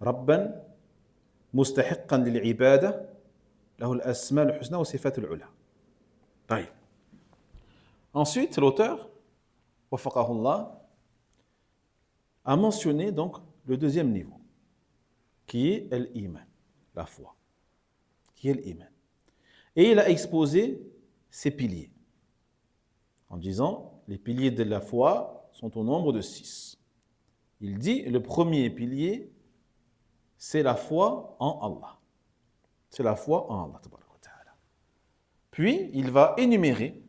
ربا مستحقا للعبادة له الأسماء الحسنى والصفات العلى. طيب. Ensuite, l'auteur, وفقه الله, a mentionné donc le deuxième niveau, qui est l'iman, la foi, qui est l'iman. Et il a exposé ses piliers, en disant, les piliers de la foi sont au nombre de 6. Il dit, le premier pilier, c'est la foi en Allah. C'est la foi en Allah. Puis, il va énumérer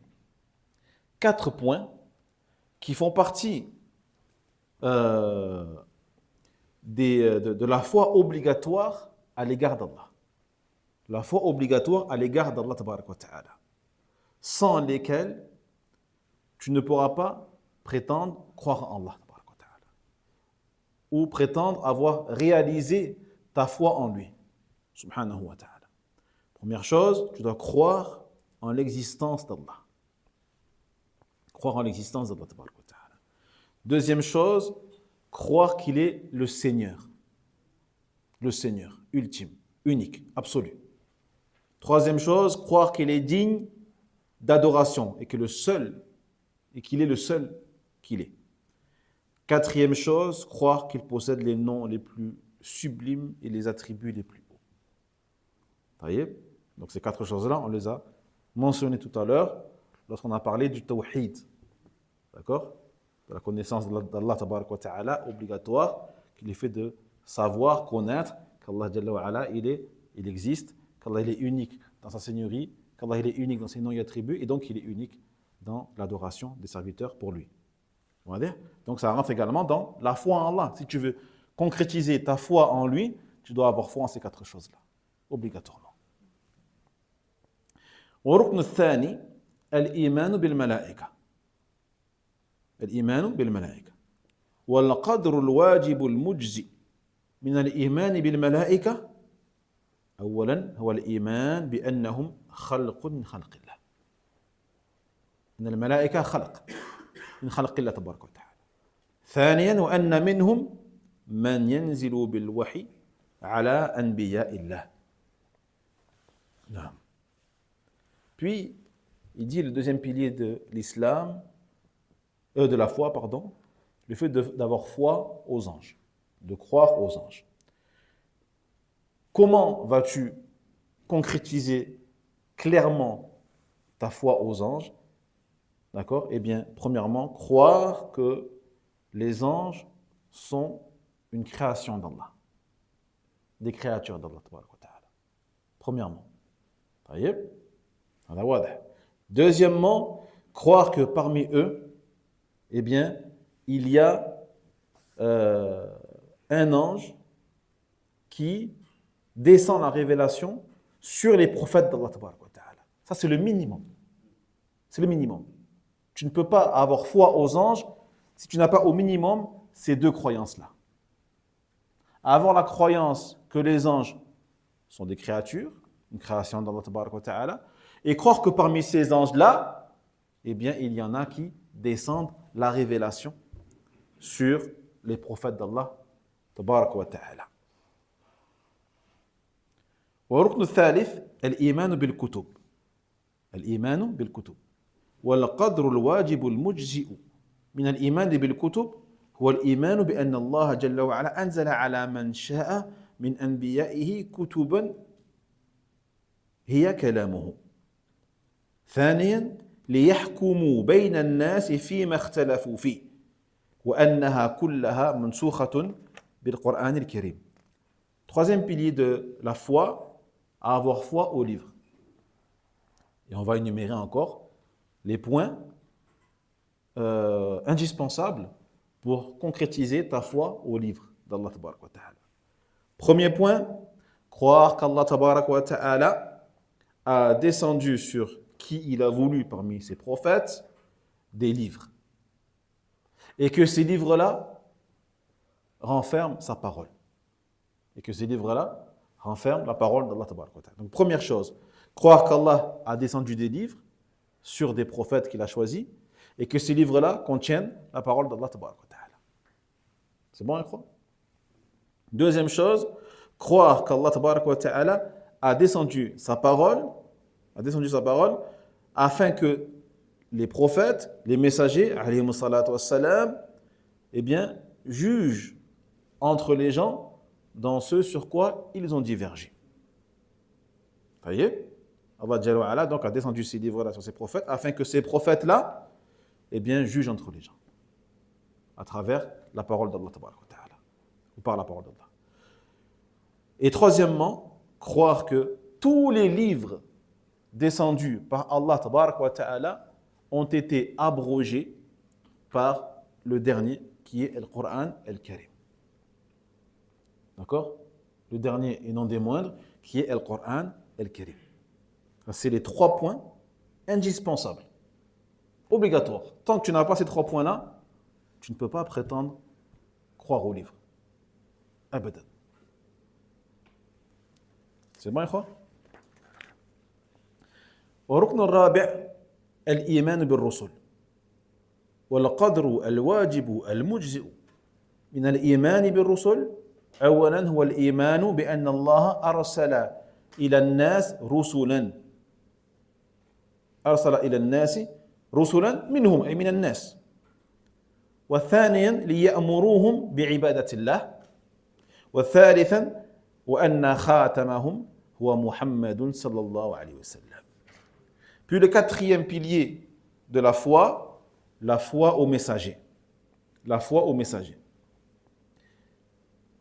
4 points qui font partie de la foi obligatoire à l'égard d'Allah. La foi obligatoire à l'égard d'Allah, sans lesquelles tu ne pourras pas prétendre croire en Allah ou prétendre avoir réalisé ta foi en lui, subhanahu wa ta'ala. Première chose, tu dois croire en l'existence d'Allah. Croire en l'existence d'Allah. Deuxième chose, croire qu'il est le Seigneur ultime, unique, absolu. Troisième chose, croire qu'il est digne d'adoration et qu'il est le seul qu'il est. Quatrième chose, croire qu'il possède les noms les plus sublimes et les attributs les plus hauts. Taïeb. Donc ces 4 choses-là, on les a mentionnées tout à l'heure lorsqu'on a parlé du tawhid. D'accord? De la connaissance d'Allah tabaraka wa ta'ala obligatoire, qu'il est fait de savoir, connaître qu'Allah Jalla wa Ala, il existe, qu'Allah il est unique dans sa seigneurie, qu'Allah il est unique dans ses noms et attributs, et donc il est unique dans l'adoration des serviteurs pour lui. Donc ça rentre également dans la foi en Allah. Si tu veux concrétiser ta foi en lui, tu dois avoir foi en ces 4 choses-là, obligatoirement. والركن الثاني الإيمان بالملائكة. الإيمان بالملائكة والقدر الواجب المجزي من الإيمان بالملائكة أولا هو الإيمان بأنهم خلق من خلق الله. إن الملائكة خلق من خلق الله تبارك وتعالى. ثانيا وأن منهم من ينزل بالوحي على أنبياء الله. نعم. Puis, il dit le deuxième pilier de l'islam, de la foi, pardon, le fait d'avoir foi aux anges, de croire aux anges. Comment vas-tu concrétiser clairement ta foi aux anges? D'accord? Eh bien, premièrement, croire que les anges sont une création d'Allah, des créatures d'Allah. Premièrement. Deuxièmement, croire que parmi eux, eh bien, il y a un ange qui descend la révélation sur les prophètes d'Allah tabaraka wa ta'ala. Ça, c'est le minimum. C'est le minimum. Tu ne peux pas avoir foi aux anges si tu n'as pas au minimum ces deux croyances-là. Avoir la croyance que les anges sont des créatures, une création d'Allah tabaraka wa ta'ala, et croire que parmi ces anges-là, eh bien, il y en a qui descendent la révélation sur les prophètes d'Allah tabaraka wa ta'ala. والركن الثالث الإيمان بالكتب الإيمان بالكتب والقدر الواجب المجزئ من الإيمان بالكتب هو الإيمان بأن الله جل وعلا أنزل على من شاء من أنبيائه كتبا هي كلامه. ثانيا ليحكموا بين الناس فيما اختلفوا فيه وأنها كلها منسوخة بالقرآن الكريم. Troisième pilier de la foi, à avoir foi au livre. Et on va énumérer encore les points indispensables pour concrétiser ta foi au livre d'Allah tabaraka wa ta'ala. Premier point, croire qu'Allah tabaraka wa ta'ala a descendu sur qui il a voulu parmi ses prophètes des livres. Et que ces livres-là renferment sa parole. Et que ces livres-là renferment la parole d'Allah tabaraka wa ta'ala. Donc première chose, croire qu'Allah a descendu des livres sur des prophètes qu'il a choisis et que ces livres-là contiennent la parole d'Allah tabaraka wa ta'ala. C'est bon, on croit? Deuxième chose, croire qu'Allah tabaraka wa ta'ala a descendu sa parole afin que les prophètes, les messagers, alayhimu salatu wassalam, eh bien, jugent entre les gens dans ce sur quoi ils ont divergé. Vous voyez? Allah Jalla wa Ala donc a descendu ces livres-là sur ses prophètes afin que ces prophètes-là, eh bien, jugent entre les gens à travers la parole d'Allah tabaraka wa ta'ala ou par la parole d'Allah. Et troisièmement, croire que tous les livres descendus par Allah tabaraka wa ta'ala ont été abrogés par le dernier qui est le Coran al-Karim. D'accord? Le dernier et non des moindres qui est le Coran al-Karim. C'est les 3 points indispensables, obligatoires. Tant que tu n'as pas ces 3 points-là, tu ne peux pas prétendre croire au livre. Abadan. C'est bon, ikhwa? والركن الرابع الإيمان بالرسل والقدر الواجب المجزئ من الإيمان بالرسل أولا هو الإيمان بأن الله أرسل إلى الناس رسلا منهم أي من الناس وثانيا ليأمروهم بعبادة الله وثالثا وأن خاتمهم هو محمد صلى الله عليه وسلم. Puis le quatrième pilier de la foi au messager. La foi au messager.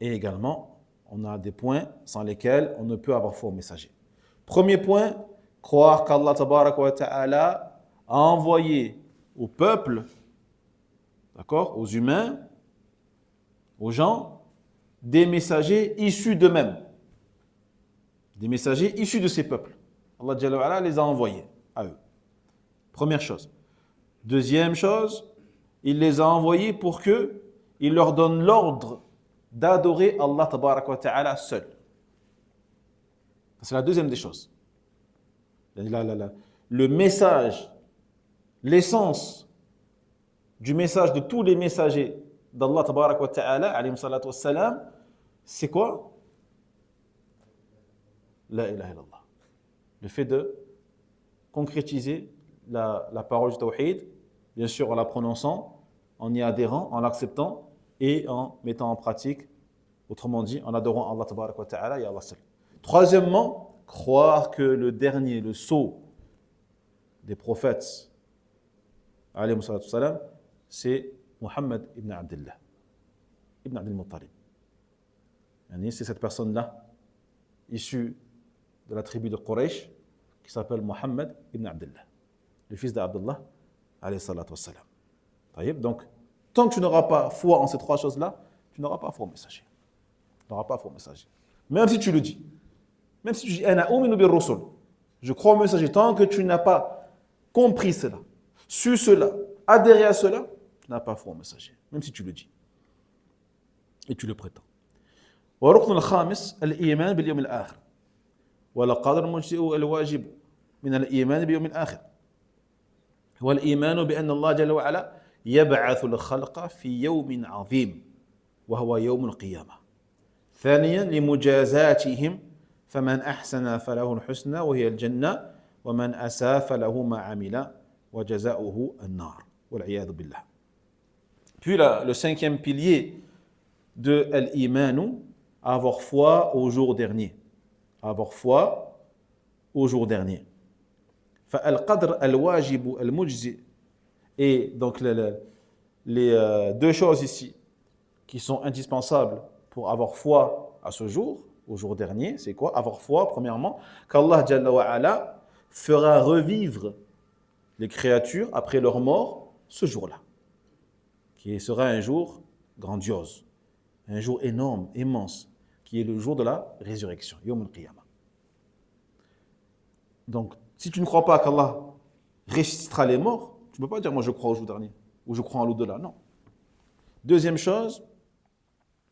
Et également, on a des points sans lesquels on ne peut avoir foi au messager. Premier point, croire qu'Allah tabaraka wa ta'ala a envoyé au peuple, d'accord, aux humains, aux gens, des messagers issus d'eux-mêmes. Des messagers issus de ces peuples. Allah Jalla wa Ala les a envoyés à eux. Première chose. Deuxième chose, il les a envoyés pour qu'ils leur donnent l'ordre d'adorer Allah tabaraka wa ta'ala seul. C'est la deuxième des choses. Le message, l'essence du message de tous les messagers d'Allah tabaraka wa ta'ala, alayhi salatu wassalam, c'est quoi? La ilaha illallah. Le fait de concrétiser la parole du tawhid, bien sûr en la prononçant, en y adhérant, en l'acceptant et en mettant en pratique, autrement dit, en adorant Allah tabaraka wa ta'ala et Allah seul. Troisièmement, croire que le dernier, le sceau des prophètes, alayhi salatu wassalam, c'est Muhammad ibn Abdullah, ibn Abdul Muttalib. C'est cette personne-là, issue de la tribu de Quraysh, qui s'appelle Muhammad ibn Abdullah, le fils d'Abdullah, alayhi salatu wassalam. Donc, tant que tu n'auras pas foi en ces 3 choses-là, tu n'auras pas foi au messager. Tu n'auras pas foi au messager. Même si tu le dis. Même si tu dis, Ana u'minu bir rusul. Je crois au messager. Tant que tu n'as pas compris cela, su cela, adhéré à cela, tu n'as pas foi au messager. Même si tu le dis. Et tu le prétends. وركن الخامس الإيمان باليوم الآخر ولقد المجزئ الواجب من الإيمان باليوم الآخر هو الإيمان بأن الله جل وعلا يبعث الخلق في يوم عظيم وهو يوم القيامة ثانيا لمجازاتهم فمن أحسن فله الحسنى وهي الجنة ومن أساء فله ما عمل وجزاؤه النار والعياذ بالله. Puis le cinquième pilier de l'imanu, avoir foi au jour dernier. Avoir foi au jour dernier. فالقدر الواجب المجزئ. Et donc les deux choses ici qui sont indispensables pour avoir foi à ce jour, au jour dernier, c'est quoi? Avoir foi, premièrement, qu'Allah Jalla wa Ala fera revivre les créatures après leur mort ce jour-là, qui sera un jour grandiose, un jour énorme, immense, qui est le jour de la résurrection, Yawm al-Qiyamah. Donc, si tu ne crois pas qu'Allah ressuscitera les morts, tu ne peux pas dire moi je crois au jour dernier ou je crois en l'au-delà, non. Deuxième chose,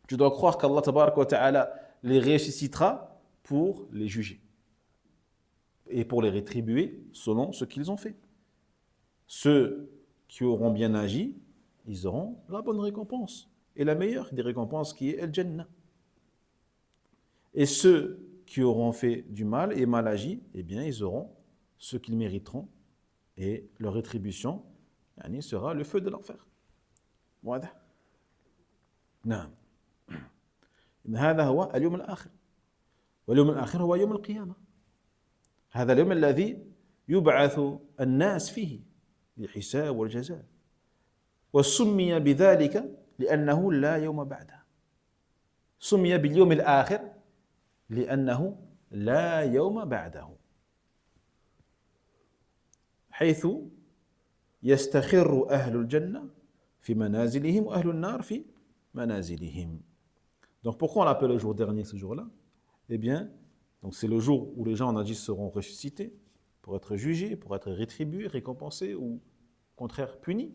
tu dois croire qu'Allah tabaraka wa ta'ala les ressuscitera pour les juger et pour les rétribuer selon ce qu'ils ont fait. Ceux qui auront bien agi, ils auront la bonne récompense et la meilleure des récompenses qui est Al-Jannah. Et ceux qui auront fait du mal et mal agi, eh bien ils auront ce qu'ils mériteront et leur rétribution sera le feu de l'enfer. واضح؟ نعم. هذا هو اليوم الآخر. واليوم الآخر هو يوم القيامة. هذا اليوم الذي يبعث الناس فيه للحساب والجزاء. وسمي بذلك لأنه لا يوم بعده. سمي باليوم الآخر لأنه لا يوم بعده. حيث يستخر أهل الجنة في منازلهم وأهل النار في منازلهم. Donc pourquoi on l'appelle le jour dernier ce jour-là? Eh bien, donc c'est le jour où les gens en hadith seront ressuscités pour être jugés, pour être rétribués, récompensés ou au contraire punis.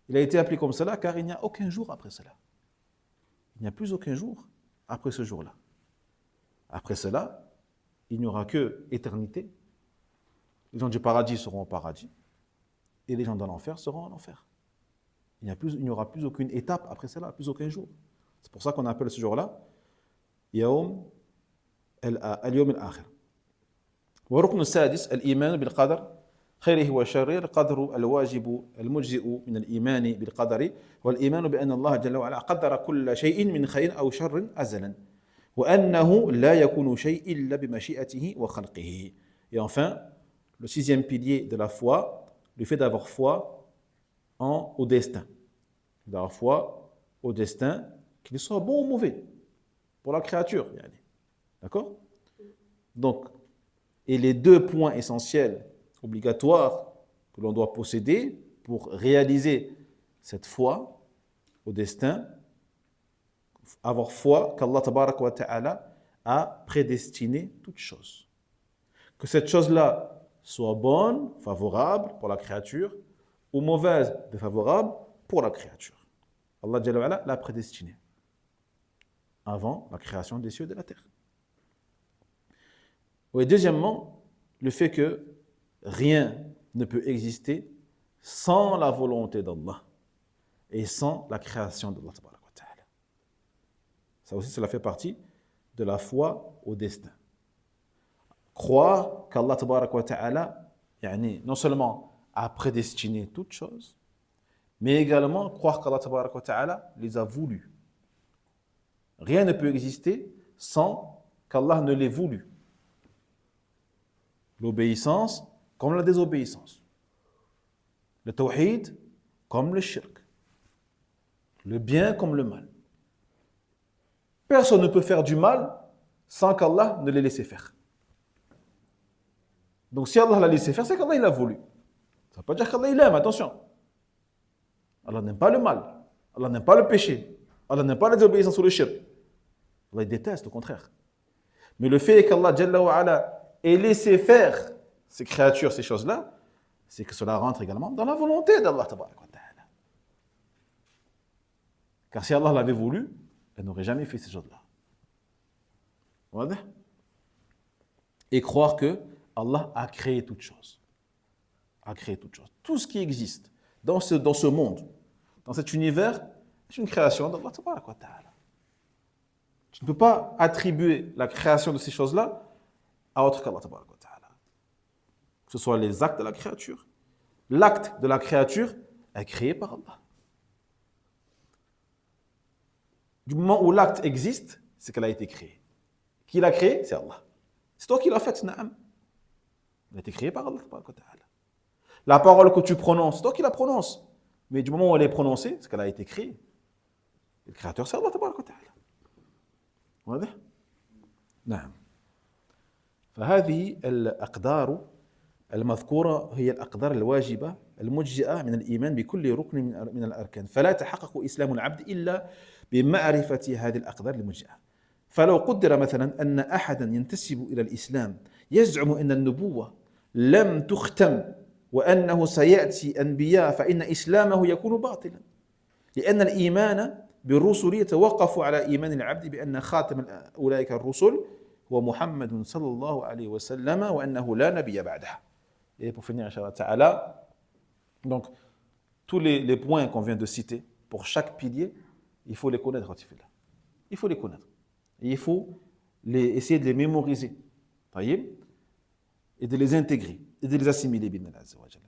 Il a été appelé comme cela car il n'y a aucun jour après cela. Il n'y a plus aucun jour après ce jour-là. Après cela, il n'y aura que éternité. Les gens du paradis seront au paradis et les gens de l'enfer seront en enfer. Il n'y aura plus aucune étape après cela, plus aucun jour. C'est pour ça qu'on appelle ce jour-là يوم اليوم الآخر. والركن السادس الإيمان بالقدر خيره وشره. القدر الواجب المجزئ من الإيمان بالقدر والإيمان بأن الله جل وعلا قدر كل شيء من خير أو شر أزلا وأنه لا يكون شيء إلا بمشيئته وخلقه. Et enfin, le sixième pilier de la foi, le fait d'avoir foi au destin. D'avoir foi au destin, qu'il soit bon ou mauvais, pour la créature. D'accord? Donc, et les deux points essentiels, obligatoires, que l'on doit posséder pour réaliser cette foi au destin, avoir foi qu'Allah tabaraka wa ta'ala a prédestiné toute chose. Que cette chose-là soit bonne, favorable pour la créature, ou mauvaise, défavorable pour la créature. Allah Jalla wa Ala l'a prédestiné avant la création des cieux et de la terre. Et deuxièmement, le fait que rien ne peut exister sans la volonté d'Allah et sans la création d'Allah. Ça aussi, cela fait partie de la foi au destin. Croire qu'Allah non seulement a prédestiné toutes choses, mais également croire qu'Allah les a voulu. Rien ne peut exister sans qu'Allah ne l'ait voulu. L'obéissance comme la désobéissance. Le tawhid comme le shirk. Le bien comme le mal. Personne ne peut faire du mal sans qu'Allah ne l'ait laissé faire. Donc si Allah l'a laissé faire, c'est qu'Allah il a voulu. Ça ne veut pas dire qu'Allah il aime, attention. Allah n'aime pas le mal. Allah n'aime pas le péché. Allah n'aime pas la désobéissance ou le shirk. Allah il déteste, au contraire. Mais le fait qu'Allah Jalla wa Ala ait laissé faire ces créatures, ces choses-là, c'est que cela rentre également dans la volonté d'Allah Tabaraka wa Ta'ala. Car si Allah l'avait voulu, elle n'aurait jamais fait ces choses-là. Voilà. Et croire que Allah a créé toute chose. A créé toute chose. Tout ce qui existe dans ce monde, dans cet univers, c'est une création d'Allah Tabaraka wa Ta'ala. Tu ne peux pas attribuer la création de ces choses-là à autre qu'Allah Tabaraka wa Ta'ala. Que ce soit les actes de la créature. L'acte de la créature est créé par Allah. Du moment où l'acte existe, c'est qu'elle a été créée. Qui l'a créé? C'est Allah. C'est toi qui l'as faite, na'am. Elle a été créée par Allah Tabaraka wa Ta'ala. La parole que tu prononces, c'est toi qui la prononces. Mais du moment où elle est prononcée, c'est qu'elle a été créée. Et le créateur, c'est Allah Tabaraka wa Ta'ala. واضح؟ نعم. فهذه الأقدار المذكورة هي الأقدار الواجبة المجزئة من الإيمان بكل ركن من الأركان، فلا يتحقق إسلام العبد إلا بمعرفة هذه الأقدار المجزئة. فلو قدر مثلا أن أحدا ينتسب إلى الإسلام يزعم أن النبوة لم تختم وأنه سيأتي أنبياء فإن إسلامه يكون باطلا، لأن الإيمان بالرسل يتوقف على إيمان العبد بأن خاتم أولئك الرسل هو محمد صلى الله عليه وسلم وأنه لا نبي بعده. Et pour finir, Inch'Allah Ta'ala, donc tous les points qu'on vient de citer, pour chaque pilier, il faut les connaître. Il faut les connaître. Et il faut essayer de les mémoriser. Et de les intégrer. Et de les assimiler.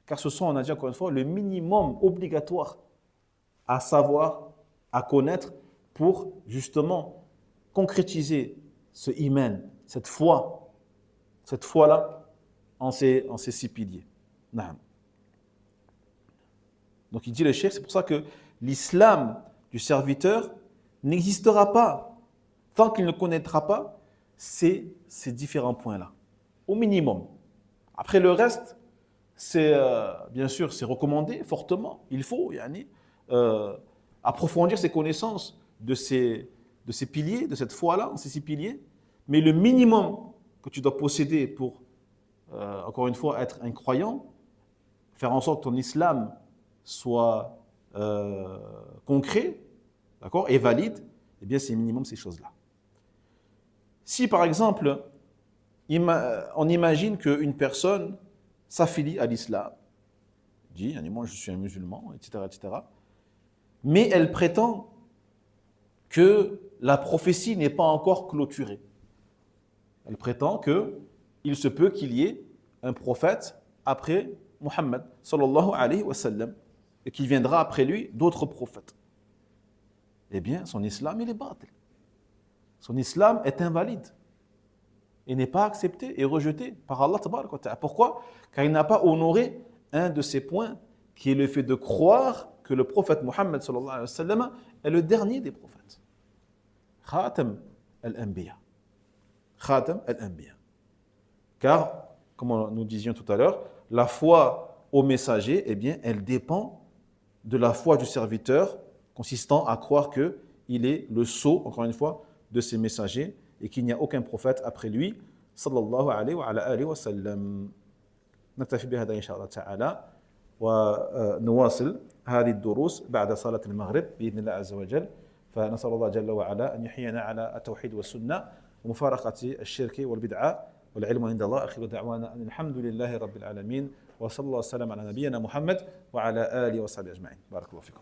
Car ce sont, on a dit encore une fois, le minimum obligatoire à savoir, à connaître pour justement concrétiser ce iman, cette foi-là en ces 6 piliers. Donc il dit le cheikh, c'est pour ça que l'islam du serviteur n'existera pas tant qu'il ne connaîtra pas ces différents points-là, au minimum. Après le reste, c'est bien sûr, c'est recommandé fortement. Il faut approfondir ses connaissances de ces piliers, de cette foi-là, ces 6 piliers. Mais le minimum que tu dois posséder pour, encore une fois, être un croyant, faire en sorte que ton islam soit concret, d'accord, et valide, eh bien, c'est minimum ces choses-là. Si, par exemple, on imagine qu'une personne s'affilie à l'islam, dit, moi, je suis un musulman, etc., etc., mais elle prétend que la prophétie n'est pas encore clôturée. Elle prétend qu'il se peut qu'il y ait un prophète après Muhammad sallallahu alayhi wa sallam et qu'il viendra après lui d'autres prophètes. Eh bien, son islam, il est batil. Son islam est invalide et n'est pas accepté et rejeté par Allah tabaraka wa ta'ala. Pourquoi? Car il n'a pas honoré un de ces points qui est le fait de croire que le prophète Muhammad sallallahu alayhi wa sallam est le dernier des prophètes. Khatam al-Anbiya. Khatam al-Anbiya. Car, comme nous disions tout à l'heure, la foi au messager, eh bien, elle dépend de la foi du serviteur, consistant à croire qu'il est le sceau, encore une fois, de ces messagers et qu'il n'y a aucun prophète après lui, sallallahu alayhi wa alihi wa sallam. نكتفي بهذا إن شاء الله تعالى ونواصل هذه الدروس بعد صلاة المغرب بإذن الله عز وجل. فنسأل الله جل وعلا أن يحيينا على التوحيد والسنة ومفارقة الشرك والبدعة والعلم عند الله. آخر دعوانا أن الحمد لله رب العالمين وصلى الله وسلم على نبينا محمد وعلى آله وصحبه أجمعين. بارك الله فيكم.